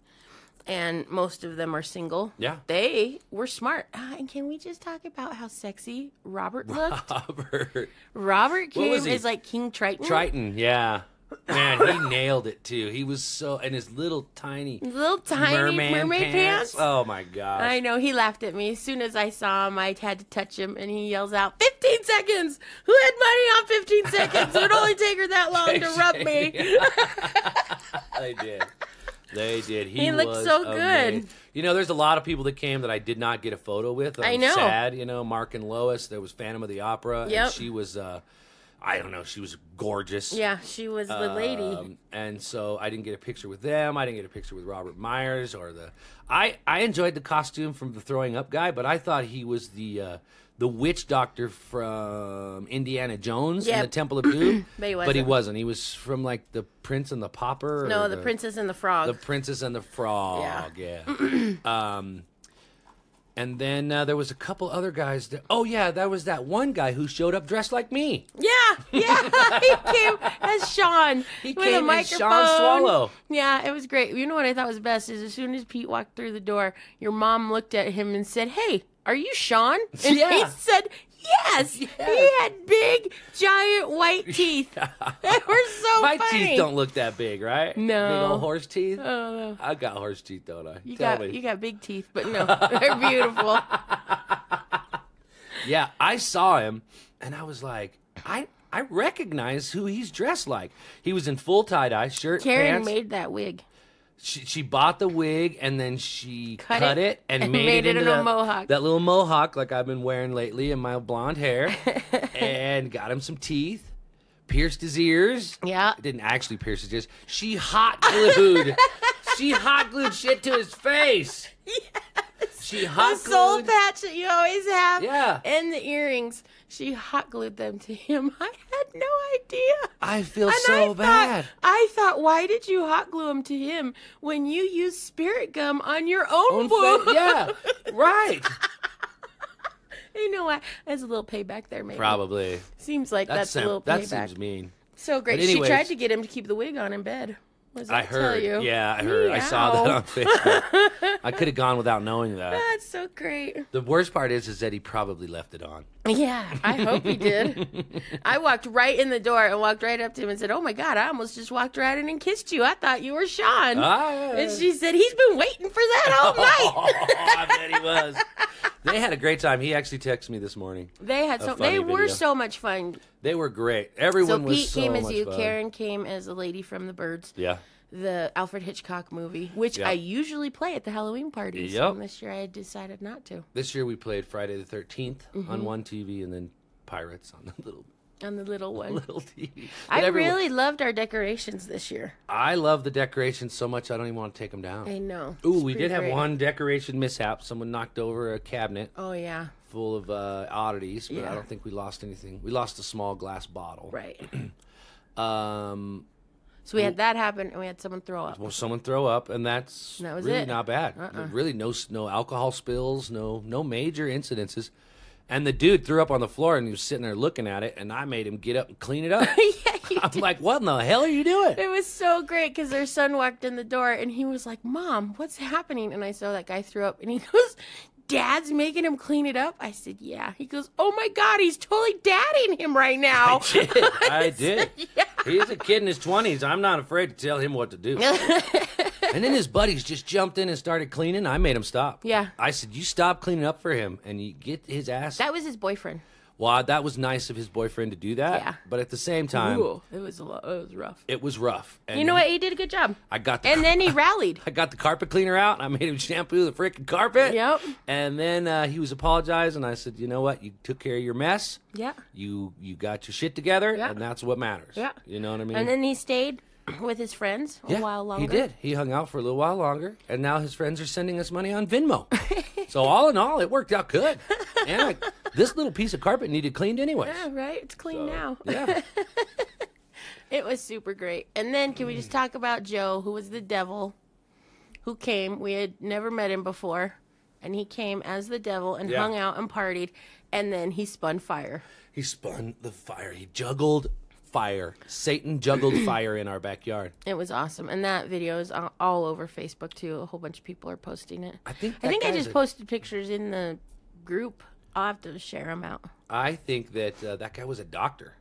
[SPEAKER 2] and most of them are single.
[SPEAKER 1] Yeah.
[SPEAKER 2] They were smart. And can we just talk about how sexy Robert looked? Robert came as like King Triton.
[SPEAKER 1] Triton, yeah. Man, he nailed it too. He was so, and his little tiny mermaid pants. Oh my gosh!
[SPEAKER 2] I know. He laughed at me as soon as I saw him. I had to touch him, and he yells out, "15 seconds! Who had money on 15 seconds? It would only take her that long to rub me."
[SPEAKER 1] They did.
[SPEAKER 2] He looked so good.
[SPEAKER 1] You know, there's a lot of people that came that I did not get a photo with.
[SPEAKER 2] I know.
[SPEAKER 1] Sad. You know, Mark and Lois. There was Phantom of the Opera.
[SPEAKER 2] Yep.
[SPEAKER 1] And she was. I don't know. She was gorgeous.
[SPEAKER 2] Yeah, she was the lady.
[SPEAKER 1] And so I didn't get a picture with them. I didn't get a picture with Robert Myers or the. I enjoyed the costume from the throwing up guy, but I thought he was the witch doctor from Indiana Jones in the Temple of Doom. But he wasn't. He was from like the Prince and the Pauper.
[SPEAKER 2] No, the Princess and the Frog.
[SPEAKER 1] The Princess and the Frog. Yeah. And then there was a couple other guys. That was that one guy who showed up dressed like me.
[SPEAKER 2] Yeah. He came as Sean.
[SPEAKER 1] He
[SPEAKER 2] with
[SPEAKER 1] came
[SPEAKER 2] a
[SPEAKER 1] as
[SPEAKER 2] microphone.
[SPEAKER 1] Sean Swallow.
[SPEAKER 2] Yeah, it was great. You know what I thought was best is as soon as Pete walked through the door, your mom looked at him and said, "Hey, are you Sean?" And he said, Yes. He had big, giant white teeth. They were so
[SPEAKER 1] My
[SPEAKER 2] funny.
[SPEAKER 1] teeth don't look that big, right?
[SPEAKER 2] No.
[SPEAKER 1] Big old horse teeth?
[SPEAKER 2] Oh, no.
[SPEAKER 1] I got horse teeth, don't I?
[SPEAKER 2] You got big teeth, but no, they're beautiful.
[SPEAKER 1] Yeah, I saw him, and I was like, I recognize who he's dressed like. He was in full tie-dye shirt,
[SPEAKER 2] Karen
[SPEAKER 1] pants.
[SPEAKER 2] made that wig.
[SPEAKER 1] She bought the wig, and then she cut it and made it
[SPEAKER 2] into a mohawk.
[SPEAKER 1] That little mohawk like I've been wearing lately in my blonde hair, and got him some teeth, pierced his ears.
[SPEAKER 2] Yeah.
[SPEAKER 1] Didn't actually pierce his ears. She hot glued. She hot glued shit to his face.
[SPEAKER 2] Yes.
[SPEAKER 1] She hot
[SPEAKER 2] the soul
[SPEAKER 1] glued.
[SPEAKER 2] patch that you always have.
[SPEAKER 1] Yeah.
[SPEAKER 2] And the earrings. She hot glued them to him. I had no idea.
[SPEAKER 1] I feel so bad.
[SPEAKER 2] I thought, why did you hot glue them to him when you use spirit gum on your own boob?
[SPEAKER 1] Yeah, right.
[SPEAKER 2] You know what? There's a little payback there, maybe.
[SPEAKER 1] Probably.
[SPEAKER 2] Seems like that's a little payback.
[SPEAKER 1] That seems mean.
[SPEAKER 2] So great.
[SPEAKER 1] Anyways,
[SPEAKER 2] she tried to get him to keep the wig on in bed.
[SPEAKER 1] I heard.
[SPEAKER 2] Tell you?
[SPEAKER 1] Yeah, I heard.
[SPEAKER 2] Meow.
[SPEAKER 1] I saw that on Facebook. I could have gone without knowing that.
[SPEAKER 2] That's so great.
[SPEAKER 1] The worst part is that he probably left it on.
[SPEAKER 2] Yeah, I hope he did. I walked right in the door and walked right up to him and said, "Oh my God, I almost just walked right in and kissed you. I thought you were Sean." And she said, "He's been waiting for that all night."
[SPEAKER 1] I bet he was. They had a great time. He actually texted me this morning.
[SPEAKER 2] They were so much fun.
[SPEAKER 1] They were great. Everyone was so
[SPEAKER 2] Pete
[SPEAKER 1] much
[SPEAKER 2] came as you.
[SPEAKER 1] fun.
[SPEAKER 2] Karen came as a lady from the Birds.
[SPEAKER 1] Yeah.
[SPEAKER 2] The Alfred Hitchcock movie, which I usually play at the Halloween parties.
[SPEAKER 1] Yep.
[SPEAKER 2] And this year I decided not to.
[SPEAKER 1] This year we played Friday the 13th on one TV and then Pirates on the little
[SPEAKER 2] one.
[SPEAKER 1] Little TV.
[SPEAKER 2] I really loved our decorations this year.
[SPEAKER 1] I love the decorations so much I don't even want to take them down.
[SPEAKER 2] I know.
[SPEAKER 1] Ooh, we did have one decoration mishap. Someone knocked over a cabinet.
[SPEAKER 2] Oh, yeah.
[SPEAKER 1] Full of oddities, but I don't think we lost anything. We lost a small glass bottle.
[SPEAKER 2] Right. So we had that happen, and we had someone throw up.
[SPEAKER 1] Well, someone throw up, and that was really not bad. Really, no alcohol spills, no major incidences. And the dude threw up on the floor, and he was sitting there looking at it, and I made him get up and clean it up.
[SPEAKER 2] Yeah,
[SPEAKER 1] I'm like, what in the hell are you doing?
[SPEAKER 2] It was so great because their son walked in the door and he was like, Mom, what's happening? And I saw that guy throw up and he goes, Dad's making him clean it up? I said, yeah. He goes, oh my God, he's totally dadding him right now.
[SPEAKER 1] I did. Yeah. He's a kid in his 20s. I'm not afraid to tell him what to do. And then his buddies just jumped in and started cleaning. I made him stop.
[SPEAKER 2] Yeah.
[SPEAKER 1] I said, you stop cleaning up for him and you get his ass.
[SPEAKER 2] That was his boyfriend.
[SPEAKER 1] Well, that was nice of his boyfriend to do that.
[SPEAKER 2] Yeah.
[SPEAKER 1] But at the same time,
[SPEAKER 2] it was rough.
[SPEAKER 1] It was rough. And
[SPEAKER 2] you know what? He did a good job.
[SPEAKER 1] And
[SPEAKER 2] then he rallied.
[SPEAKER 1] I got the carpet cleaner out, and I made him shampoo the freaking carpet.
[SPEAKER 2] Yep.
[SPEAKER 1] And then he was apologizing. I said, you know what? You took care of your mess.
[SPEAKER 2] Yeah.
[SPEAKER 1] You got your shit together,
[SPEAKER 2] yeah.
[SPEAKER 1] and that's what matters.
[SPEAKER 2] Yeah.
[SPEAKER 1] You know what I mean?
[SPEAKER 2] And then he stayed with his friends a while longer.
[SPEAKER 1] He did. He hung out for a little while longer, and now his friends are sending us money on Venmo. So all in all, it worked out good. And this little piece of carpet needed cleaned anyway.
[SPEAKER 2] Yeah, right? It's clean now.
[SPEAKER 1] Yeah.
[SPEAKER 2] It was super great. And then can we just talk about Joe, who was the devil, who came. We had never met him before. And he came as the devil and hung out and partied. And then he spun fire.
[SPEAKER 1] He spun the fire. He juggled fire. Satan juggled fire in our backyard.
[SPEAKER 2] It was awesome. And that video is all over Facebook, too. A whole bunch of people are posting it.
[SPEAKER 1] I think
[SPEAKER 2] I just posted pictures in the group. I'll have to share them out.
[SPEAKER 1] I think that that guy was a doctor.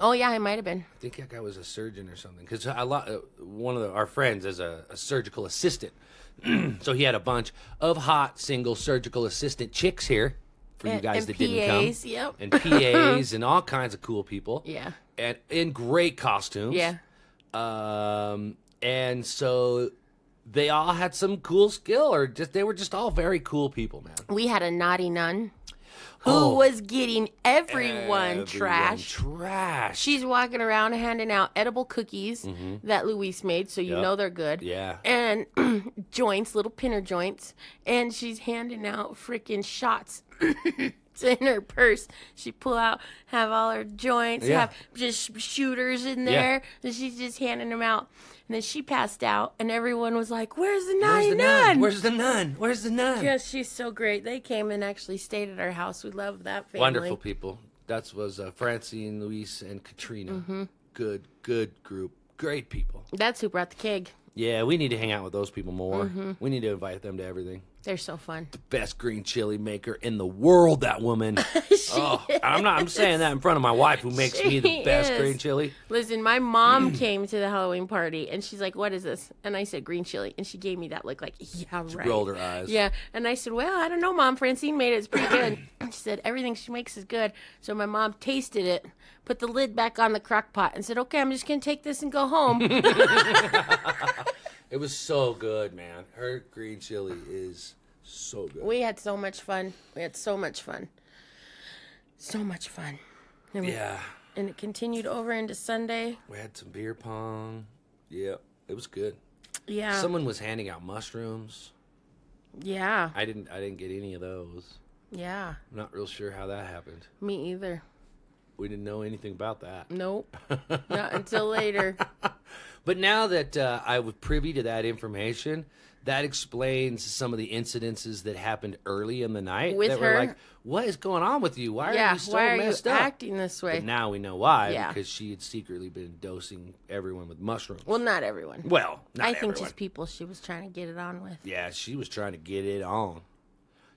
[SPEAKER 2] Oh, yeah, I might have been.
[SPEAKER 1] I think that guy was a surgeon or something. Because one of our friends is a surgical assistant. So he had a bunch of hot single surgical assistant chicks here for you guys that didn't come.
[SPEAKER 2] Yep.
[SPEAKER 1] And PAs and all kinds of cool people.
[SPEAKER 2] Yeah.
[SPEAKER 1] And in great costumes.
[SPEAKER 2] Yeah.
[SPEAKER 1] And so they all had some cool skill, or they were just all very cool people, man.
[SPEAKER 2] We had a naughty nun who was getting everyone trashed. She's walking around handing out edible cookies that Luis made, so you know they're good.
[SPEAKER 1] Yeah.
[SPEAKER 2] And joints, little pinner joints, and she's handing out freaking shots. In her purse, she pull out, have all her joints, have just shooters in there, and she's just handing them out. And then she passed out, and everyone was like, "Where's the nun?
[SPEAKER 1] Where's the nun? Where's the nun?"
[SPEAKER 2] Yes, she's so great. They came and actually stayed at our house. We love that family.
[SPEAKER 1] Wonderful people. That was Francine, Luis, and Katrina. Good group. Great people.
[SPEAKER 2] That's who brought the keg.
[SPEAKER 1] Yeah, we need to hang out with those people more. We need to invite them to everything.
[SPEAKER 2] They're so fun.
[SPEAKER 1] The best green chili maker in the world, that woman. I'm saying that in front of my wife, who makes me the best green chili.
[SPEAKER 2] Listen, my mom came to the Halloween party, and she's like, what is this? And I said, green chili. And she gave me that look like, yeah, right.
[SPEAKER 1] She rolled her eyes.
[SPEAKER 2] Yeah. And I said, well, I don't know, Mom. Francine made it. It's pretty good. She said, everything she makes is good. So my mom tasted it, put the lid back on the crock pot, and said, okay, I'm just going to take this and go home.
[SPEAKER 1] It was so good, man. Her green chili is so good.
[SPEAKER 2] We had so much fun. So much fun. And and it continued over into Sunday.
[SPEAKER 1] We had some beer pong. Yeah, it was good.
[SPEAKER 2] Yeah.
[SPEAKER 1] Someone was handing out mushrooms.
[SPEAKER 2] Yeah.
[SPEAKER 1] I didn't get any of those.
[SPEAKER 2] Yeah.
[SPEAKER 1] I'm not real sure how that happened.
[SPEAKER 2] Me either.
[SPEAKER 1] We didn't know anything about that.
[SPEAKER 2] Nope. Not until later.
[SPEAKER 1] But now that I was privy to that information, that explains some of the incidences that happened early in the night.
[SPEAKER 2] With
[SPEAKER 1] that
[SPEAKER 2] her?
[SPEAKER 1] were like, what is going on with you? Why are you so messed up?
[SPEAKER 2] Acting this way?
[SPEAKER 1] But now we know why.
[SPEAKER 2] Yeah.
[SPEAKER 1] Because she had secretly been dosing everyone with mushrooms.
[SPEAKER 2] Well, not everyone.
[SPEAKER 1] Well, not
[SPEAKER 2] I
[SPEAKER 1] everyone.
[SPEAKER 2] think just people she was trying to get it on with.
[SPEAKER 1] Yeah, she was trying to get it on.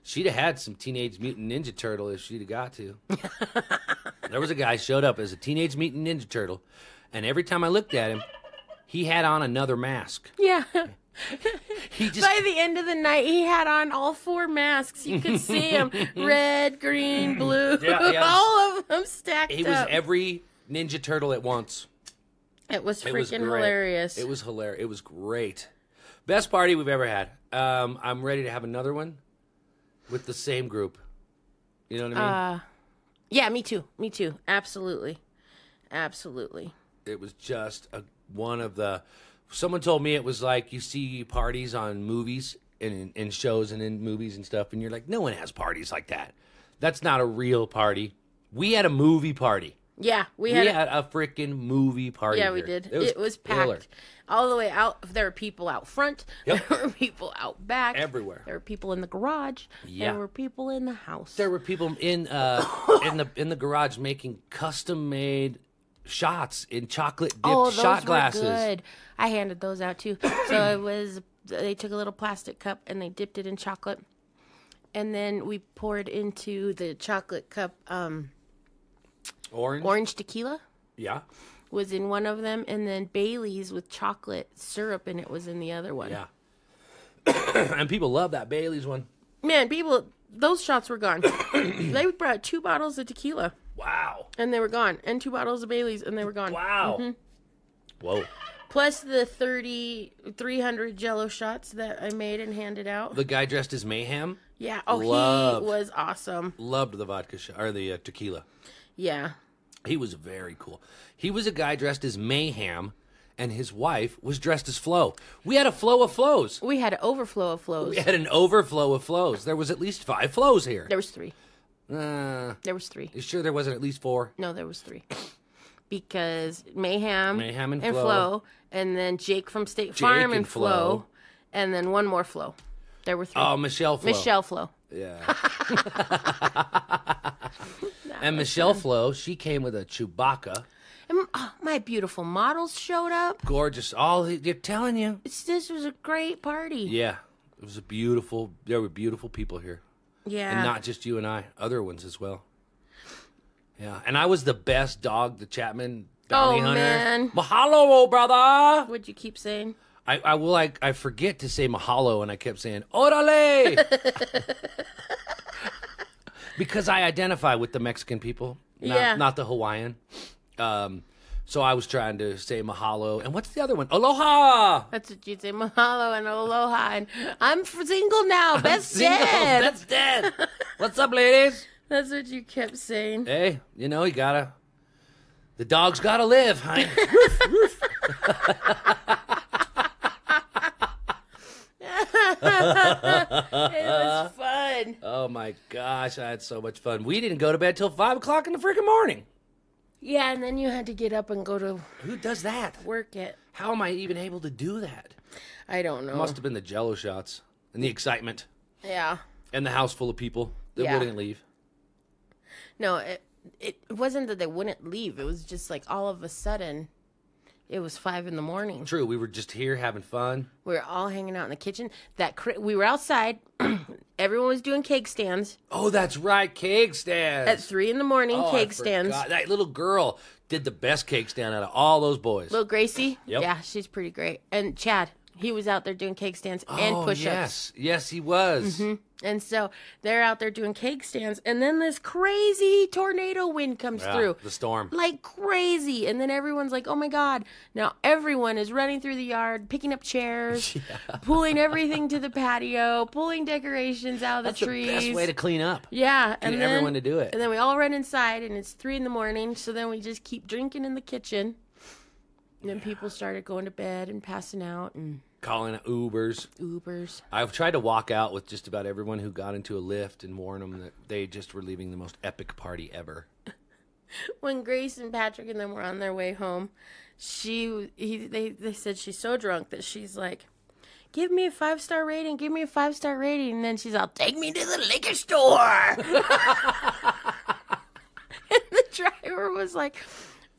[SPEAKER 1] She'd have had some Teenage Mutant Ninja Turtle if she'd have got to. There was a guy showed up as a Teenage Mutant Ninja Turtle, and every time I looked at him, he had on another mask.
[SPEAKER 2] Yeah.
[SPEAKER 1] By
[SPEAKER 2] the end of the night, he had on all 4 masks. You could see him. Red, green, blue. Yeah, all of them stacked up.
[SPEAKER 1] He was every Ninja Turtle at once.
[SPEAKER 2] It was freaking hilarious.
[SPEAKER 1] It was hilarious. It was great. Best party we've ever had. I'm ready to have another one with the same group. You know what I mean?
[SPEAKER 2] Yeah, me too. Absolutely.
[SPEAKER 1] It was just one of the... Someone told me it was like you see parties on movies and in shows and in movies and stuff, and you're like, no one has parties like that. That's not a real party. We had a movie party.
[SPEAKER 2] Yeah, we
[SPEAKER 1] had a freaking movie party.
[SPEAKER 2] Yeah, we did. It was packed all the way out. There were people out front. Yep. There were people out back.
[SPEAKER 1] Everywhere.
[SPEAKER 2] There were people in the garage.
[SPEAKER 1] Yeah.
[SPEAKER 2] There were people in the house.
[SPEAKER 1] There were people in the garage making custom made shots in chocolate dipped
[SPEAKER 2] Oh, those
[SPEAKER 1] shot
[SPEAKER 2] were
[SPEAKER 1] glasses.
[SPEAKER 2] good. I handed those out too. So they took a little plastic cup and they dipped it in chocolate. And then we poured into the chocolate cup orange tequila.
[SPEAKER 1] Yeah.
[SPEAKER 2] Was in one of them, and then Bailey's with chocolate syrup in it was in the other one.
[SPEAKER 1] Yeah. And people love that Bailey's one.
[SPEAKER 2] Man, those shots were gone. They brought 2 bottles of tequila.
[SPEAKER 1] Wow.
[SPEAKER 2] And they were gone. And 2 bottles of Bailey's, and they were gone.
[SPEAKER 1] Wow.
[SPEAKER 2] Mm-hmm.
[SPEAKER 1] Whoa.
[SPEAKER 2] Plus the 300 Jello shots that I made and handed out.
[SPEAKER 1] The guy dressed as Mayhem.
[SPEAKER 2] Yeah. Oh, he was awesome.
[SPEAKER 1] Loved the vodka shot, or the tequila.
[SPEAKER 2] Yeah.
[SPEAKER 1] He was very cool. He was a guy dressed as Mayhem, and his wife was dressed as Flo. We had a flow of flows.
[SPEAKER 2] We had an overflow of flows.
[SPEAKER 1] We had an overflow of flows. There was at least 5 flows here.
[SPEAKER 2] There was 3.
[SPEAKER 1] There
[SPEAKER 2] was 3.
[SPEAKER 1] You sure there wasn't at least 4?
[SPEAKER 2] No, there was 3. Because Mayhem
[SPEAKER 1] and
[SPEAKER 2] Flo, and then Jake from State Farm and Flo, and then one more Flo. There were 3.
[SPEAKER 1] Oh, Michelle Flo.
[SPEAKER 2] Michelle Flo.
[SPEAKER 1] Yeah. And Michelle Flo, she came with a Chewbacca.
[SPEAKER 2] And, my beautiful models showed up.
[SPEAKER 1] Gorgeous. They're telling you.
[SPEAKER 2] This was a great party.
[SPEAKER 1] Yeah. It was there were beautiful people here.
[SPEAKER 2] Yeah.
[SPEAKER 1] And not just you and I, other ones as well. Yeah. And I was the best dog, the Chapman bounty hunter.
[SPEAKER 2] Man.
[SPEAKER 1] Mahalo, brother.
[SPEAKER 2] What'd you keep saying?
[SPEAKER 1] I forget to say mahalo, and I kept saying, orale. Because I identify with the Mexican people, not the Hawaiian. So I was trying to say mahalo. And what's the other one? Aloha!
[SPEAKER 2] That's what you'd say, mahalo and aloha. And I'm single now. Best dead.
[SPEAKER 1] That's dead. What's up, ladies?
[SPEAKER 2] That's what you kept saying.
[SPEAKER 1] Hey, you gotta... The dog's gotta live, huh?
[SPEAKER 2] It was fun.
[SPEAKER 1] Oh my gosh, I had so much fun. We didn't go to bed till 5 o'clock in the freaking morning.
[SPEAKER 2] Yeah, and then you had to get up and go to
[SPEAKER 1] Who does that?
[SPEAKER 2] work it.
[SPEAKER 1] How am I even able to do that?
[SPEAKER 2] I don't know.
[SPEAKER 1] It must have been the Jello shots and the excitement
[SPEAKER 2] Yeah.
[SPEAKER 1] and the house full of people that wouldn't leave.
[SPEAKER 2] No, it wasn't that they wouldn't leave. It was just like all of a sudden, it was 5 a.m.
[SPEAKER 1] True, we were just here having fun.
[SPEAKER 2] We were all hanging out in the kitchen. We were outside. Everyone was doing cake stands.
[SPEAKER 1] Oh, that's right, cake stands.
[SPEAKER 2] At 3 a.m, cake stands.
[SPEAKER 1] That little girl did the best cake stand out of all those boys.
[SPEAKER 2] Little Gracie.
[SPEAKER 1] Yep.
[SPEAKER 2] Yeah, she's pretty great. And Chad, he was out there doing cake stands and push-ups.
[SPEAKER 1] Yes, he was.
[SPEAKER 2] Mm-hmm. And so they're out there doing cake stands, and then this crazy tornado wind comes through.
[SPEAKER 1] The storm.
[SPEAKER 2] Like crazy. And then everyone's like, oh my God. Now everyone is running through the yard, picking up chairs, pulling everything to the patio, pulling decorations out of the trees.
[SPEAKER 1] That's the best way to clean up.
[SPEAKER 2] Yeah.
[SPEAKER 1] Get everyone to do it.
[SPEAKER 2] And then we all run inside, and it's 3 a.m, so then we just keep drinking in the kitchen. And then people started going to bed and passing out and
[SPEAKER 1] calling it Ubers. I've tried to walk out with just about everyone who got into a lift and warn them that they just were leaving the most epic party ever.
[SPEAKER 2] When Grace and Patrick and them were on their way home, they said she's so drunk that she's like, give me a 5-star rating, give me a 5-star rating. And then she's all, take me to the liquor store. And the driver was like,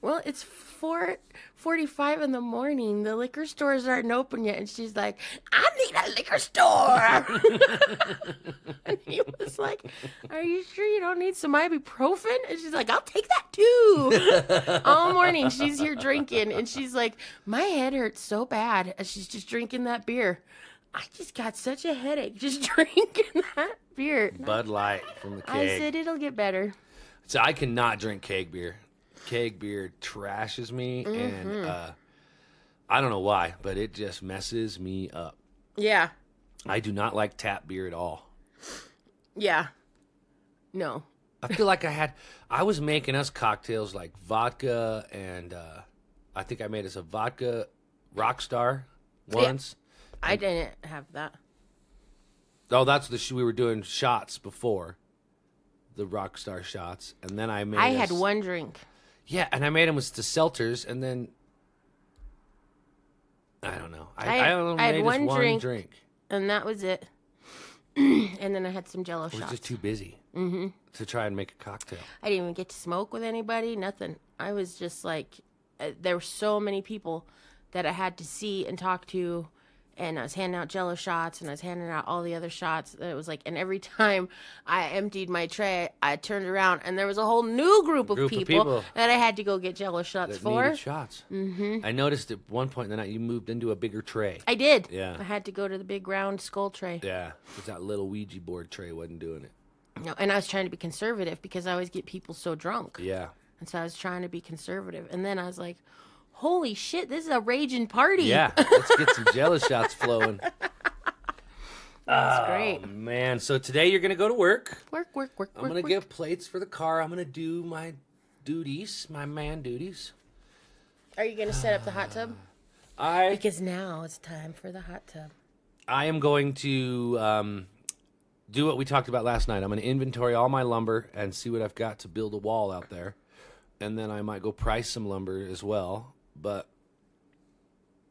[SPEAKER 2] well, it's 4:45 in the morning. The liquor stores aren't open yet. And she's like, I need a liquor store. And he was like, are you sure you don't need some ibuprofen? And she's like, I'll take that too. All morning she's here drinking. And she's like, my head hurts so bad as she's just drinking that beer. I just got such a headache just drinking that beer.
[SPEAKER 1] Bud Light from the keg.
[SPEAKER 2] I said, it'll get better.
[SPEAKER 1] So I cannot drink keg beer. Keg beer trashes me, and I don't know why, but it just messes me up.
[SPEAKER 2] Yeah.
[SPEAKER 1] I do not like tap beer at all.
[SPEAKER 2] Yeah. No.
[SPEAKER 1] I feel like I was making us cocktails like vodka, and I think I made us a vodka Rockstar once.
[SPEAKER 2] Yeah. I didn't have that.
[SPEAKER 1] Oh, that's we were doing shots before. The Rockstar shots, and then I
[SPEAKER 2] had one drink.
[SPEAKER 1] Yeah, and I made them with the seltzers, and then I don't know. I had one drink,
[SPEAKER 2] and that was it. And then I had some Jello shots.
[SPEAKER 1] I was just too busy to try and make a cocktail.
[SPEAKER 2] I didn't even get to smoke with anybody. Nothing. I was just like, there were so many people that I had to see and talk to. And I was handing out Jello shots, and I was handing out all the other shots. It was like, and every time I emptied my tray, I turned around, and there was a whole new group of people that I had to go get Jello shots for.
[SPEAKER 1] Needed shots. Mm-hmm. I noticed at one point in the night you moved into a bigger tray.
[SPEAKER 2] I did.
[SPEAKER 1] Yeah.
[SPEAKER 2] I had to go to the big round skull tray.
[SPEAKER 1] Yeah, because that little Ouija board tray wasn't doing it.
[SPEAKER 2] No, and I was trying to be conservative because I always get people so drunk.
[SPEAKER 1] Yeah.
[SPEAKER 2] And so I was trying to be conservative. And then I was like, holy shit, this is a raging party.
[SPEAKER 1] Yeah, let's get some Jello shots flowing.
[SPEAKER 2] That's great.
[SPEAKER 1] Oh, man. So today you're going to go to work.
[SPEAKER 2] Work.
[SPEAKER 1] I'm going to get plates for the car. I'm going to do my duties, my man duties.
[SPEAKER 2] Are you going to set up the hot tub? Because now it's time for the hot tub.
[SPEAKER 1] I am going to do what we talked about last night. I'm going to inventory all my lumber and see what I've got to build a wall out there. And then I might go price some lumber as well. But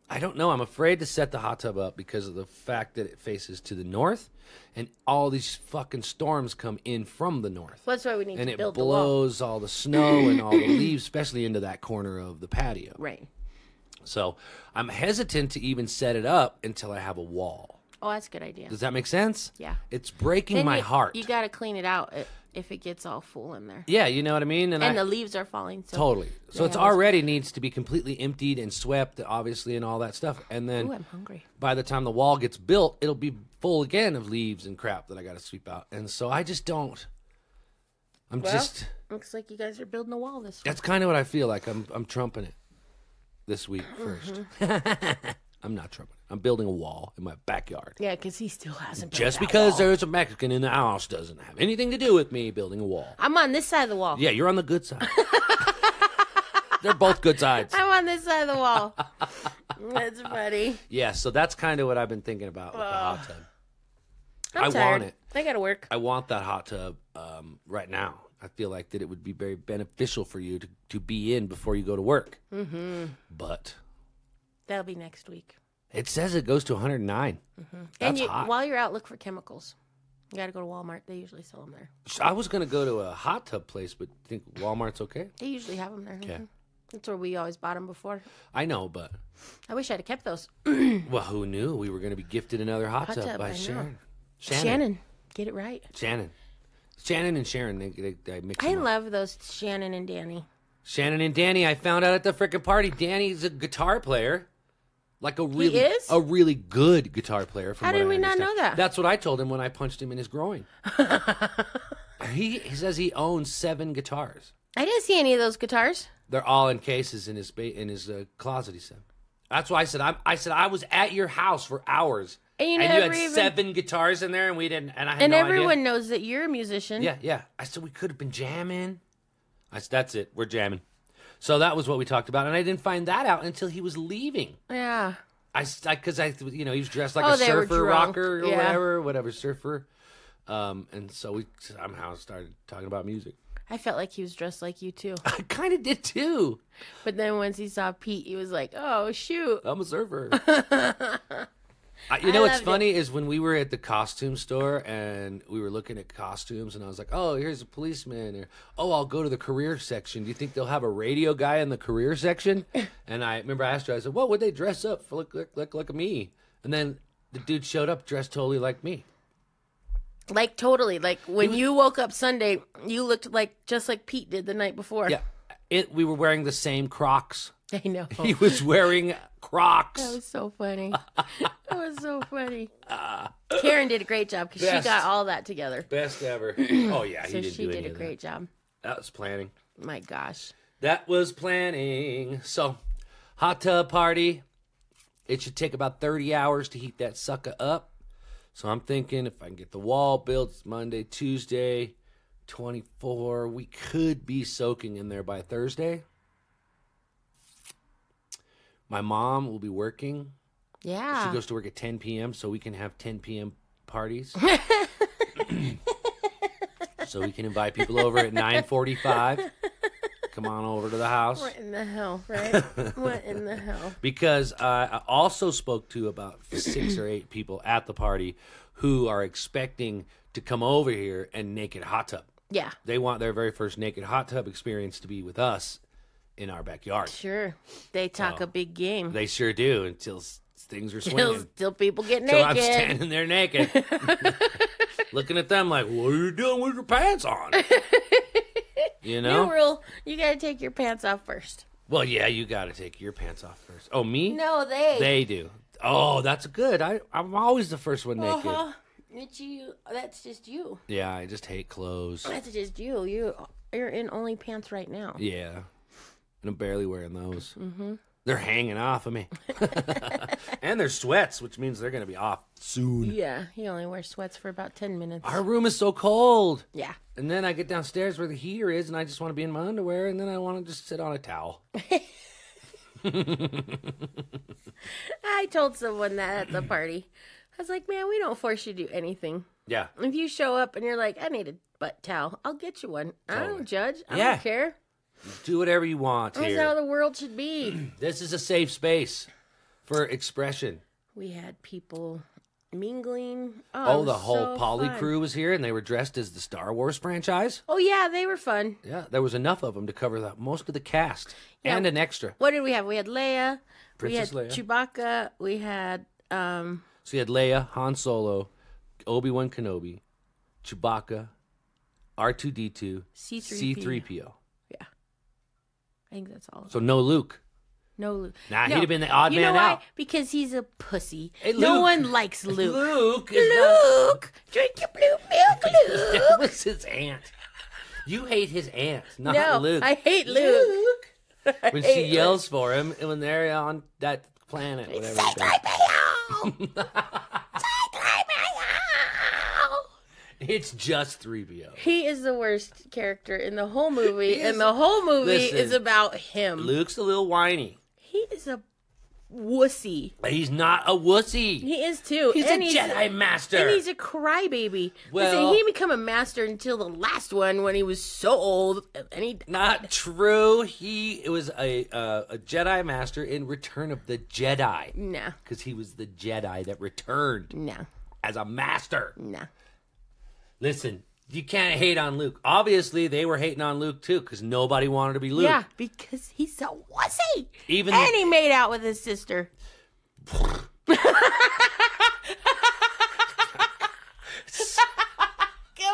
[SPEAKER 1] I don't know. I'm afraid to set the hot tub up because of the fact that it faces to the north, and all these fucking storms come in from the north.
[SPEAKER 2] Well, that's why we need to build the wall.
[SPEAKER 1] And it blows all the snow and all the leaves, especially into that corner of the patio.
[SPEAKER 2] Right.
[SPEAKER 1] So I'm hesitant to even set it up until I have a wall.
[SPEAKER 2] Oh, that's a good idea.
[SPEAKER 1] Does that make sense?
[SPEAKER 2] Yeah.
[SPEAKER 1] It's breaking my heart.
[SPEAKER 2] You got to clean it out if it gets all full in there.
[SPEAKER 1] Yeah, you know what I mean?
[SPEAKER 2] And the leaves are falling. So
[SPEAKER 1] totally. So it's already needs to be completely emptied and swept, obviously, and all that stuff. And then
[SPEAKER 2] ooh, I'm hungry.
[SPEAKER 1] By the time the wall gets built, it'll be full again of leaves and crap that I got to sweep out. And so I just don't.
[SPEAKER 2] Looks like you guys are building a wall this week.
[SPEAKER 1] That's kind of what I feel like. I'm trumping it this week first. I'm not trumping it. I'm building a wall in my backyard.
[SPEAKER 2] Yeah, because he still hasn't built
[SPEAKER 1] Just
[SPEAKER 2] that
[SPEAKER 1] because
[SPEAKER 2] wall.
[SPEAKER 1] there's a Mexican in the house doesn't have anything to do with me building a wall.
[SPEAKER 2] I'm on this side of the wall.
[SPEAKER 1] Yeah, you're on the good side. They're both good sides.
[SPEAKER 2] I'm on this side of the wall. That's funny.
[SPEAKER 1] Yeah, so that's kind of what I've been thinking about with the hot tub.
[SPEAKER 2] I'm tired.
[SPEAKER 1] Want it.
[SPEAKER 2] I got to work.
[SPEAKER 1] I want that hot tub right now. I feel like that it would be very beneficial for you to be in before you go to work. Mm-hmm. But
[SPEAKER 2] that'll be next week.
[SPEAKER 1] It says it goes to 109. Mm-hmm. That's hot.
[SPEAKER 2] While you're out, look for chemicals. You got to go to Walmart. They usually sell them there.
[SPEAKER 1] I was going to go to a hot tub place, but think Walmart's okay?
[SPEAKER 2] They usually have them there.
[SPEAKER 1] Okay.
[SPEAKER 2] Mm-hmm. That's where we always bought them before.
[SPEAKER 1] I know, but
[SPEAKER 2] I wish I'd have kept those.
[SPEAKER 1] Well, who knew we were going to be gifted another hot tub by Sharon.
[SPEAKER 2] Shannon, get it right.
[SPEAKER 1] Shannon and Sharon, they mix
[SPEAKER 2] I
[SPEAKER 1] them up.
[SPEAKER 2] love those Shannon and Danny.
[SPEAKER 1] Shannon and Danny, I found out at the frickin' party. Danny's a guitar player. Like a really good guitar player. How
[SPEAKER 2] did we not know that?
[SPEAKER 1] That's what I told him when I punched him in his groin. He says he owns 7 guitars.
[SPEAKER 2] I didn't see any of those guitars.
[SPEAKER 1] They're all in cases in his closet. He said. That's why I said I was at your house for hours, and you had 7 guitars in there, and we didn't. And I had no idea.
[SPEAKER 2] Everyone knows that you're a musician.
[SPEAKER 1] Yeah. I said we could have been jamming. I said that's it. We're jamming. So that was what we talked about, and I didn't find that out until he was leaving.
[SPEAKER 2] Yeah.
[SPEAKER 1] Because he was dressed like a surfer rocker or whatever surfer, and so we somehow started talking about music.
[SPEAKER 2] I felt like he was dressed like you too.
[SPEAKER 1] I kind of did too.
[SPEAKER 2] But then once he saw Pete, he was like, "Oh shoot,
[SPEAKER 1] I'm a surfer." What's funny is when we were at the costume store and we were looking at costumes, and I was like, "Oh, here's a policeman," or "Oh, I'll go to the career section. Do you think they'll have a radio guy in the career section?" And I remember I asked her, I said, "What would they dress up for? Look like me?" And then the dude showed up dressed totally like me.
[SPEAKER 2] Like totally, like when you woke up Sunday, you looked just like Pete did the night before.
[SPEAKER 1] Yeah, we were wearing the same Crocs.
[SPEAKER 2] I know.
[SPEAKER 1] He was wearing Crocs.
[SPEAKER 2] That was so funny. Karen did a great job because she got all that together.
[SPEAKER 1] Best ever. Oh yeah,
[SPEAKER 2] so she did a great job.
[SPEAKER 1] That was planning.
[SPEAKER 2] My gosh,
[SPEAKER 1] that was planning. So, hot tub party. It should take about 30 hours to heat that sucker up. So I'm thinking if I can get the wall built, it's Monday, Tuesday, 24. We could be soaking in there by Thursday. My mom will be working.
[SPEAKER 2] Yeah.
[SPEAKER 1] She goes to work at 10 p.m. so we can have 10 p.m. parties. So we can invite people over at 9:45. Come on over to the house.
[SPEAKER 2] What in the hell, right? What in the hell?
[SPEAKER 1] Because I also spoke to about 6 or 8 people at the party who are expecting to come over here and naked hot tub.
[SPEAKER 2] Yeah.
[SPEAKER 1] They want their very first naked hot tub experience to be with us in our backyard.
[SPEAKER 2] Sure. They talk a big game.
[SPEAKER 1] They sure do until things are swinging.
[SPEAKER 2] Till people get
[SPEAKER 1] So
[SPEAKER 2] naked.
[SPEAKER 1] I'm standing there naked, looking at them like, what are you doing with your pants on? You know?
[SPEAKER 2] New rule, you got to take your pants off first.
[SPEAKER 1] Well, yeah, you got to take your pants off first. Oh, me?
[SPEAKER 2] No, they.
[SPEAKER 1] They do. Oh, that's good. I'm always the first one naked.
[SPEAKER 2] It's you. That's just you.
[SPEAKER 1] Yeah, I just hate clothes.
[SPEAKER 2] That's just you. You're in only pants right now.
[SPEAKER 1] Yeah. And I'm barely wearing those. Mm-hmm. They're hanging off of me. And they're sweats, which means they're going to be off soon.
[SPEAKER 2] Yeah, he only wears sweats for about 10 minutes.
[SPEAKER 1] Our room is so cold.
[SPEAKER 2] Yeah.
[SPEAKER 1] And then I get downstairs where the heater is, and I just want to be in my underwear, and then I want to just sit on a towel.
[SPEAKER 2] I told someone that at the party. I was like, man, we don't force you to do anything.
[SPEAKER 1] Yeah.
[SPEAKER 2] If you show up and you're like, I need a butt towel, I'll get you one. I don't judge. I don't care.
[SPEAKER 1] Do whatever you want
[SPEAKER 2] That's
[SPEAKER 1] here.
[SPEAKER 2] how the world should be.
[SPEAKER 1] This is a safe space for expression.
[SPEAKER 2] We had people mingling.
[SPEAKER 1] Oh, the whole
[SPEAKER 2] so
[SPEAKER 1] Poly
[SPEAKER 2] fun.
[SPEAKER 1] crew was here, and they were dressed as the Star Wars franchise.
[SPEAKER 2] Oh, yeah, they were fun.
[SPEAKER 1] Yeah, there was enough of them to cover most of the cast and an extra.
[SPEAKER 2] What did we have? We had Leia.
[SPEAKER 1] Princess
[SPEAKER 2] we had
[SPEAKER 1] Leia.
[SPEAKER 2] Chewbacca. We had...
[SPEAKER 1] So you had Leia, Han Solo, Obi-Wan Kenobi, Chewbacca, R2-D2, C-3PO.
[SPEAKER 2] Yeah. I think that's all.
[SPEAKER 1] So no Luke.
[SPEAKER 2] No Luke.
[SPEAKER 1] Nah, he'd have been the odd
[SPEAKER 2] you
[SPEAKER 1] man
[SPEAKER 2] know why?
[SPEAKER 1] out.
[SPEAKER 2] Because he's a pussy.
[SPEAKER 1] Hey,
[SPEAKER 2] no
[SPEAKER 1] Luke.
[SPEAKER 2] one likes Luke.
[SPEAKER 1] Luke is
[SPEAKER 2] Luke! Drink your blue milk,
[SPEAKER 1] That
[SPEAKER 2] Luke!
[SPEAKER 1] was his aunt. You hate his aunt, not
[SPEAKER 2] No,
[SPEAKER 1] Luke.
[SPEAKER 2] I hate Luke.
[SPEAKER 1] When she yells for him, and when they're on that planet, whatever. it's called. It's just 3PO.
[SPEAKER 2] He is the worst character in the whole movie, and the whole movie is about him.
[SPEAKER 1] Luke's a little whiny.
[SPEAKER 2] He is a wussy.
[SPEAKER 1] He's not a wussy.
[SPEAKER 2] He is too.
[SPEAKER 1] He's a Jedi master.
[SPEAKER 2] And he's a crybaby.
[SPEAKER 1] Well-
[SPEAKER 2] Listen, he didn't become a master until the last one when he was so old. And he
[SPEAKER 1] Not true. He was a Jedi master in Return of the Jedi.
[SPEAKER 2] No.
[SPEAKER 1] Because he was the Jedi that returned
[SPEAKER 2] No.
[SPEAKER 1] as a master.
[SPEAKER 2] No.
[SPEAKER 1] Listen, you can't hate on Luke. Obviously, they were hating on Luke too because nobody wanted to be Luke.
[SPEAKER 2] Yeah, because he's a wussy.
[SPEAKER 1] Even
[SPEAKER 2] and he made out with his sister. Come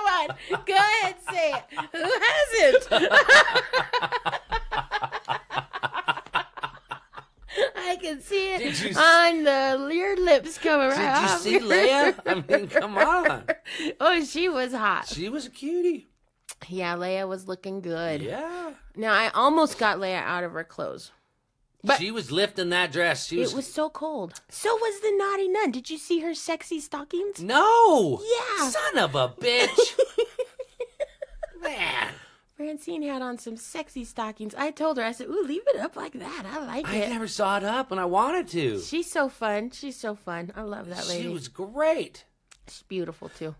[SPEAKER 2] on. Go ahead, say it. Who hasn't? I can see it on your lips coming right off.
[SPEAKER 1] Did you see Leia? I mean, come on.
[SPEAKER 2] Oh, she was hot.
[SPEAKER 1] She was a cutie.
[SPEAKER 2] Yeah, Leia was looking good.
[SPEAKER 1] Yeah.
[SPEAKER 2] Now, I almost got Leia out of her clothes. But
[SPEAKER 1] she was lifting that dress.
[SPEAKER 2] It was so cold. So was the naughty nun. Did you see her sexy stockings?
[SPEAKER 1] No.
[SPEAKER 2] Yeah.
[SPEAKER 1] Son of a bitch. Man.
[SPEAKER 2] Francine had on some sexy stockings. I told her, I said, ooh, leave it up like that. I like
[SPEAKER 1] I
[SPEAKER 2] it.
[SPEAKER 1] never saw it up and I wanted to.
[SPEAKER 2] She's so fun. She's so fun. I love that lady.
[SPEAKER 1] She was great.
[SPEAKER 2] She's beautiful, too.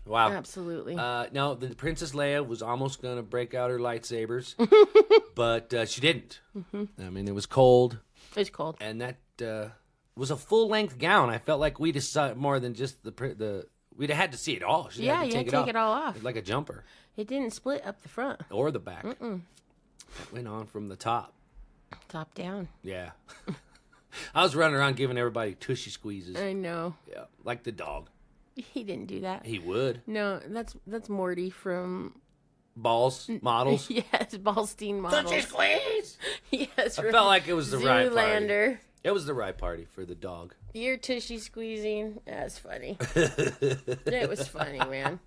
[SPEAKER 1] Wow.
[SPEAKER 2] Absolutely.
[SPEAKER 1] No, the Princess Leia was almost going to break out her lightsabers, but she didn't. I mean, it was cold.
[SPEAKER 2] It's cold.
[SPEAKER 1] And that was a full-length gown. I felt like we decided more than just we'd have had to see it all. She
[SPEAKER 2] Yeah,
[SPEAKER 1] had to
[SPEAKER 2] you
[SPEAKER 1] take
[SPEAKER 2] had to take it all off.
[SPEAKER 1] like a jumper.
[SPEAKER 2] It didn't split up the front.
[SPEAKER 1] Or the back. It went on from the top.
[SPEAKER 2] Top down.
[SPEAKER 1] Yeah. I was running around giving everybody tushy squeezes.
[SPEAKER 2] I know.
[SPEAKER 1] Yeah, like the dog.
[SPEAKER 2] He didn't do that.
[SPEAKER 1] He would.
[SPEAKER 2] No, that's Morty from...
[SPEAKER 1] Balls, models.
[SPEAKER 2] Yes, Ballstein models.
[SPEAKER 1] Tushy squeeze!
[SPEAKER 2] Yes,
[SPEAKER 1] I felt like it was the right party.
[SPEAKER 2] Zoolander.
[SPEAKER 1] It was the right party for the dog.
[SPEAKER 2] You're tushy squeezing. That's funny. It was funny, man.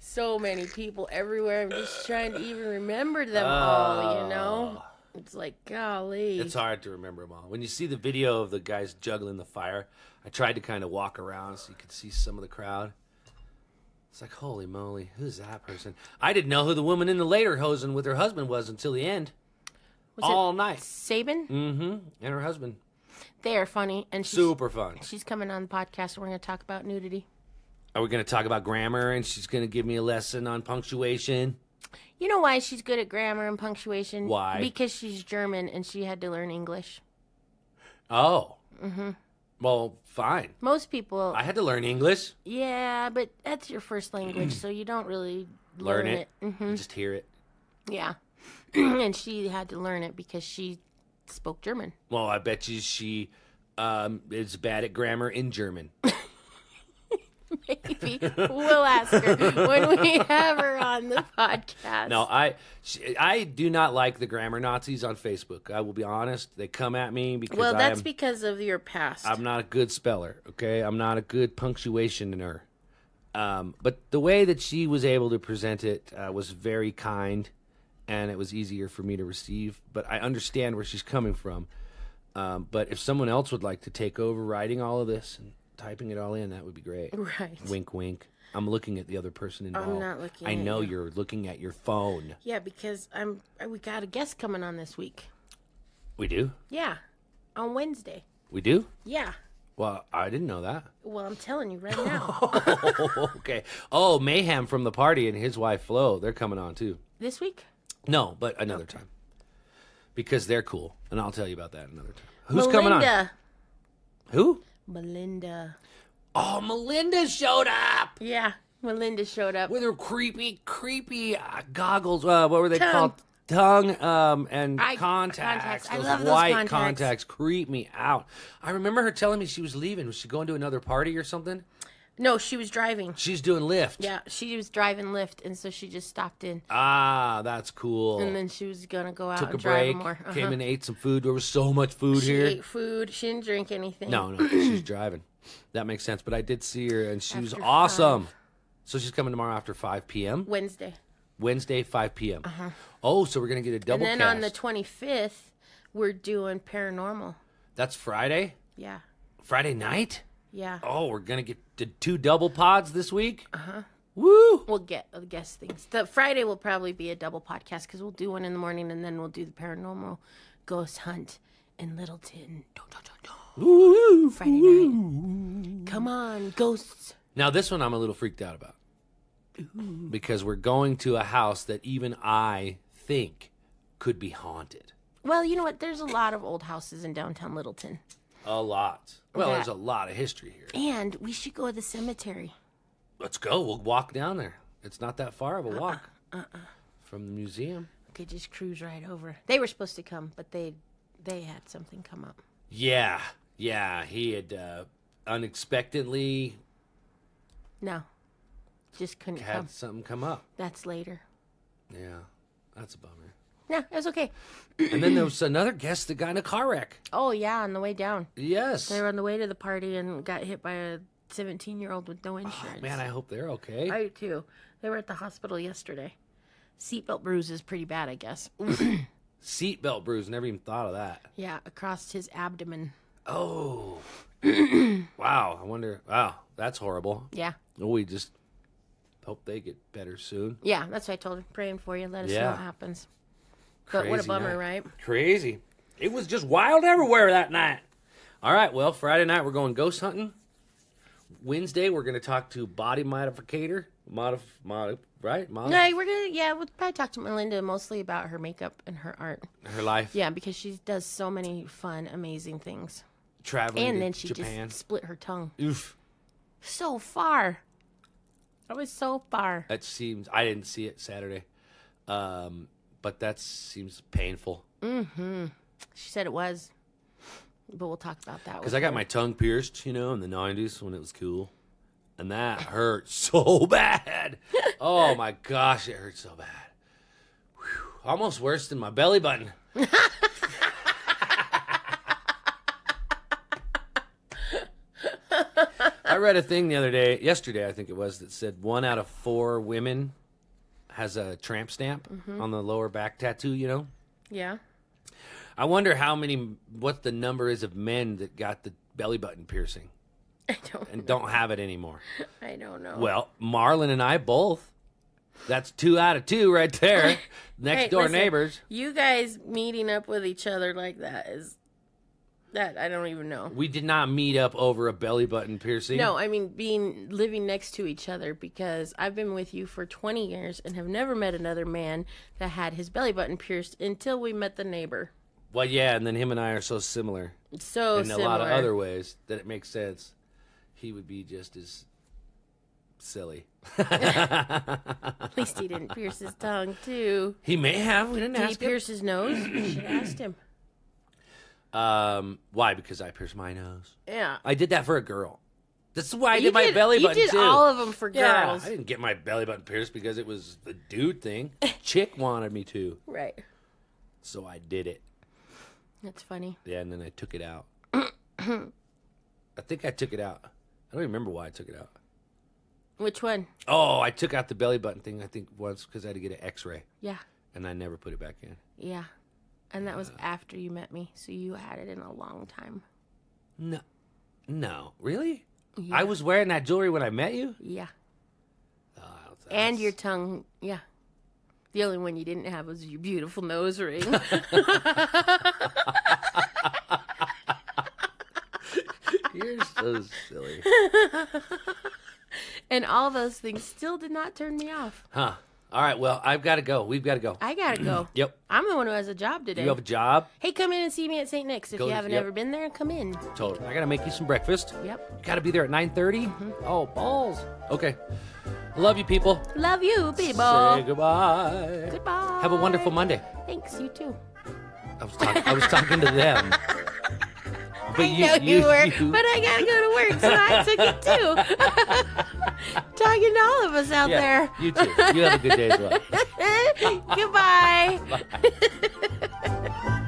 [SPEAKER 2] So many people everywhere. I'm just trying to even remember them all, you know? It's like, golly.
[SPEAKER 1] It's hard to remember them all. When you see the video of the guys juggling the fire, I tried to kind of walk around so you could see some of the crowd. It's like, holy moly, who's that person? I didn't know who the woman in the lederhosen with her husband was until the end. All night.
[SPEAKER 2] Sabin?
[SPEAKER 1] Mm-hmm. And her husband.
[SPEAKER 2] They are funny. And
[SPEAKER 1] Super fun.
[SPEAKER 2] She's coming on the podcast and we're going to talk about nudity.
[SPEAKER 1] Are we going to talk about grammar and she's going to give me a lesson on punctuation?
[SPEAKER 2] You know why she's good at grammar and punctuation?
[SPEAKER 1] Why?
[SPEAKER 2] Because she's German and she had to learn English.
[SPEAKER 1] Oh. Mm-hmm. Well, fine.
[SPEAKER 2] Most people...
[SPEAKER 1] I had to learn English.
[SPEAKER 2] Yeah, but that's your first language, so you don't really learn it.
[SPEAKER 1] You just hear it.
[SPEAKER 2] Yeah. And she had to learn it because she spoke German.
[SPEAKER 1] Well, I bet you she is bad at grammar in German.
[SPEAKER 2] Maybe we'll ask her when we have her on the podcast.
[SPEAKER 1] No, I do not like the grammar Nazis on Facebook. I will be honest. They come at me because
[SPEAKER 2] that's because of your past.
[SPEAKER 1] I'm not a good speller, okay? I'm not a good punctuationer. But the way that she was able to present it was very kind, and it was easier for me to receive. But I understand where she's coming from. But if someone else would like to take over writing all of this and typing it all in, that would be great.
[SPEAKER 2] Right.
[SPEAKER 1] Wink, wink. I'm looking at the other person involved.
[SPEAKER 2] I'm not looking
[SPEAKER 1] I
[SPEAKER 2] at
[SPEAKER 1] know
[SPEAKER 2] you.
[SPEAKER 1] You're looking at your phone.
[SPEAKER 2] Yeah, because we got a guest coming on this week.
[SPEAKER 1] We do?
[SPEAKER 2] Yeah, on Wednesday.
[SPEAKER 1] We do?
[SPEAKER 2] Yeah.
[SPEAKER 1] Well, I didn't know that.
[SPEAKER 2] Well, I'm telling you right now.
[SPEAKER 1] Okay. Oh, Mayhem from the party and his wife Flo, they're coming on too.
[SPEAKER 2] This week?
[SPEAKER 1] No, but another time. Because they're cool, and I'll tell you about that another time. Who's coming on? Who?
[SPEAKER 2] Melinda.
[SPEAKER 1] Oh, Melinda showed up.
[SPEAKER 2] Yeah, Melinda showed up.
[SPEAKER 1] With her creepy goggles. What were they called? Tongue and contacts.
[SPEAKER 2] I
[SPEAKER 1] Those
[SPEAKER 2] love those
[SPEAKER 1] white
[SPEAKER 2] contacts.
[SPEAKER 1] creep me out. I remember her telling me she was leaving. Was she going to another party or something?
[SPEAKER 2] No, she was driving.
[SPEAKER 1] She's doing Lyft.
[SPEAKER 2] Yeah, she was driving Lyft, and so she just stopped in.
[SPEAKER 1] Ah, that's cool.
[SPEAKER 2] And then she was going to go out
[SPEAKER 1] Took
[SPEAKER 2] and
[SPEAKER 1] a
[SPEAKER 2] drive
[SPEAKER 1] break,
[SPEAKER 2] more.
[SPEAKER 1] came in and ate some food. There was so much food
[SPEAKER 2] She
[SPEAKER 1] here.
[SPEAKER 2] ate food. She didn't drink anything.
[SPEAKER 1] No, she's driving. That makes sense. But I did see her, and she was
[SPEAKER 2] After
[SPEAKER 1] awesome.
[SPEAKER 2] 5.
[SPEAKER 1] So she's coming tomorrow after 5 p.m.? Wednesday, 5 p.m. Oh, so we're going to get a double
[SPEAKER 2] And then
[SPEAKER 1] cast.
[SPEAKER 2] on the 25th, we're doing Paranormal.
[SPEAKER 1] That's Friday?
[SPEAKER 2] Yeah.
[SPEAKER 1] Friday night?
[SPEAKER 2] Yeah.
[SPEAKER 1] Oh, we're going to get the 2 double pods this week? Uh-huh. Woo!
[SPEAKER 2] We'll guess things. The Friday will probably be a double podcast because we'll do one in the morning and then we'll do the Paranormal Ghost Hunt in Littleton.
[SPEAKER 1] Woo!
[SPEAKER 2] Friday night. Come on, ghosts.
[SPEAKER 1] Now, this one I'm a little freaked out about. Because we're going to a house that even I think could be haunted.
[SPEAKER 2] Well, you know what? There's a lot of old houses in downtown Littleton.
[SPEAKER 1] A lot. Well, there's a lot of history here.
[SPEAKER 2] And we should go to the cemetery.
[SPEAKER 1] Let's go. We'll walk down there. It's not that far of a walk from the museum.
[SPEAKER 2] Okay, just cruise right over. They were supposed to come, but they had something come up.
[SPEAKER 1] Yeah. He had unexpectedly
[SPEAKER 2] No, just couldn't
[SPEAKER 1] had
[SPEAKER 2] come.
[SPEAKER 1] something come up.
[SPEAKER 2] That's later.
[SPEAKER 1] Yeah, that's a bummer.
[SPEAKER 2] No, it's okay.
[SPEAKER 1] And then there was another guest that got in a car wreck.
[SPEAKER 2] Oh, yeah, on the way down.
[SPEAKER 1] Yes.
[SPEAKER 2] They were on the way to the party and got hit by a 17-year-old with no insurance.
[SPEAKER 1] Oh, man, I hope they're okay.
[SPEAKER 2] I do, too. They were at the hospital yesterday. Seatbelt bruise is pretty bad, I guess.
[SPEAKER 1] Seatbelt bruise. Never even thought of that.
[SPEAKER 2] Yeah, across his abdomen.
[SPEAKER 1] Oh. Wow. I wonder. Wow, that's horrible.
[SPEAKER 2] Yeah.
[SPEAKER 1] Oh, we just hope they get better soon.
[SPEAKER 2] Yeah, that's what I told her. Praying for you. Let us know what happens. But what a
[SPEAKER 1] Crazy
[SPEAKER 2] bummer,
[SPEAKER 1] night.
[SPEAKER 2] right?
[SPEAKER 1] Crazy. It was just wild everywhere that night. All right, well, Friday night we're going ghost hunting. Wednesday we're going to talk to body modificator. Right?
[SPEAKER 2] No, we'll probably talk to Melinda mostly about her makeup and her art.
[SPEAKER 1] Her life.
[SPEAKER 2] Yeah, because she does so many fun, amazing things.
[SPEAKER 1] Traveling
[SPEAKER 2] And
[SPEAKER 1] to
[SPEAKER 2] then she
[SPEAKER 1] Japan.
[SPEAKER 2] just split her tongue.
[SPEAKER 1] Oof.
[SPEAKER 2] So far. That was so far.
[SPEAKER 1] That seems, I didn't see it Saturday. But that seems painful.
[SPEAKER 2] Mm-hmm. She said it was. But we'll talk about that.
[SPEAKER 1] Because I got my tongue pierced, in the 90s when it was cool. And that hurt so bad. Oh, my gosh, it hurt so bad. Whew. Almost worse than my belly button. I read a thing yesterday I think it was, that said 1 out of 4 women has a tramp stamp on the lower back tattoo,
[SPEAKER 2] Yeah.
[SPEAKER 1] I wonder what the number is of men that got the belly button piercing
[SPEAKER 2] I don't
[SPEAKER 1] and
[SPEAKER 2] know.
[SPEAKER 1] don't have it anymore.
[SPEAKER 2] I don't know.
[SPEAKER 1] Well, Marlon and I both. That's 2 out of 2 right there. Next door
[SPEAKER 2] listen,
[SPEAKER 1] neighbors.
[SPEAKER 2] You guys meeting up with each other like that I don't even know.
[SPEAKER 1] We did not meet up over a belly button piercing.
[SPEAKER 2] No, I mean living next to each other, because I've been with you for 20 years and have never met another man that had his belly button pierced until we met the neighbor.
[SPEAKER 1] Well, yeah, and then him and I are so similar.
[SPEAKER 2] So
[SPEAKER 1] in
[SPEAKER 2] similar.
[SPEAKER 1] a lot of other ways that it makes sense. He would be just as silly.
[SPEAKER 2] At least he didn't pierce his tongue, too.
[SPEAKER 1] He may have. We didn't
[SPEAKER 2] Did he
[SPEAKER 1] ask him.
[SPEAKER 2] pierce his nose? You should have asked him.
[SPEAKER 1] Why? Because I pierced my nose.
[SPEAKER 2] Yeah.
[SPEAKER 1] I did that for a girl. This is why I did my belly button,
[SPEAKER 2] You did
[SPEAKER 1] too.
[SPEAKER 2] all of them for
[SPEAKER 1] Yeah,
[SPEAKER 2] girls.
[SPEAKER 1] I didn't get my belly button pierced because it was the dude thing. Chick wanted me to.
[SPEAKER 2] Right.
[SPEAKER 1] So I did it.
[SPEAKER 2] That's funny.
[SPEAKER 1] Yeah, and then I took it out. I think I took it out. I don't remember why I took it out.
[SPEAKER 2] Which one?
[SPEAKER 1] Oh, I took out the belly button thing, I think, once because I had to get an x-ray.
[SPEAKER 2] Yeah.
[SPEAKER 1] And I never put it back in.
[SPEAKER 2] Yeah. And that was after you met me, so you had it in a long time.
[SPEAKER 1] No. Really?
[SPEAKER 2] Yeah.
[SPEAKER 1] I was wearing that jewelry when I met you?
[SPEAKER 2] Yeah.
[SPEAKER 1] Oh,
[SPEAKER 2] And your tongue, yeah. The only one you didn't have was your beautiful nose ring.
[SPEAKER 1] You're so silly.
[SPEAKER 2] And all those things still did not turn me off.
[SPEAKER 1] Huh. All right, well, I've got to go. We've got to go.
[SPEAKER 2] I gotta go.
[SPEAKER 1] Yep.
[SPEAKER 2] I'm the one who has a job today.
[SPEAKER 1] You have a job?
[SPEAKER 2] Hey, come in and see me at St. Nick's. If
[SPEAKER 1] Go
[SPEAKER 2] you
[SPEAKER 1] to-
[SPEAKER 2] haven't
[SPEAKER 1] yep.
[SPEAKER 2] ever been there, come in.
[SPEAKER 1] Totally. I got to make you some breakfast.
[SPEAKER 2] Yep.
[SPEAKER 1] You got to be there at 9:30? Oh, balls. Okay. Love you, people.
[SPEAKER 2] Love you, people.
[SPEAKER 1] Say goodbye.
[SPEAKER 2] Goodbye.
[SPEAKER 1] Have a wonderful Monday.
[SPEAKER 2] Thanks, you too.
[SPEAKER 1] I was talking to them. But
[SPEAKER 2] I know you were, but I gotta go to work, so I took it too. Talking to all of us out there.
[SPEAKER 1] You too. You have a good day as well.
[SPEAKER 2] Goodbye.
[SPEAKER 1] Bye.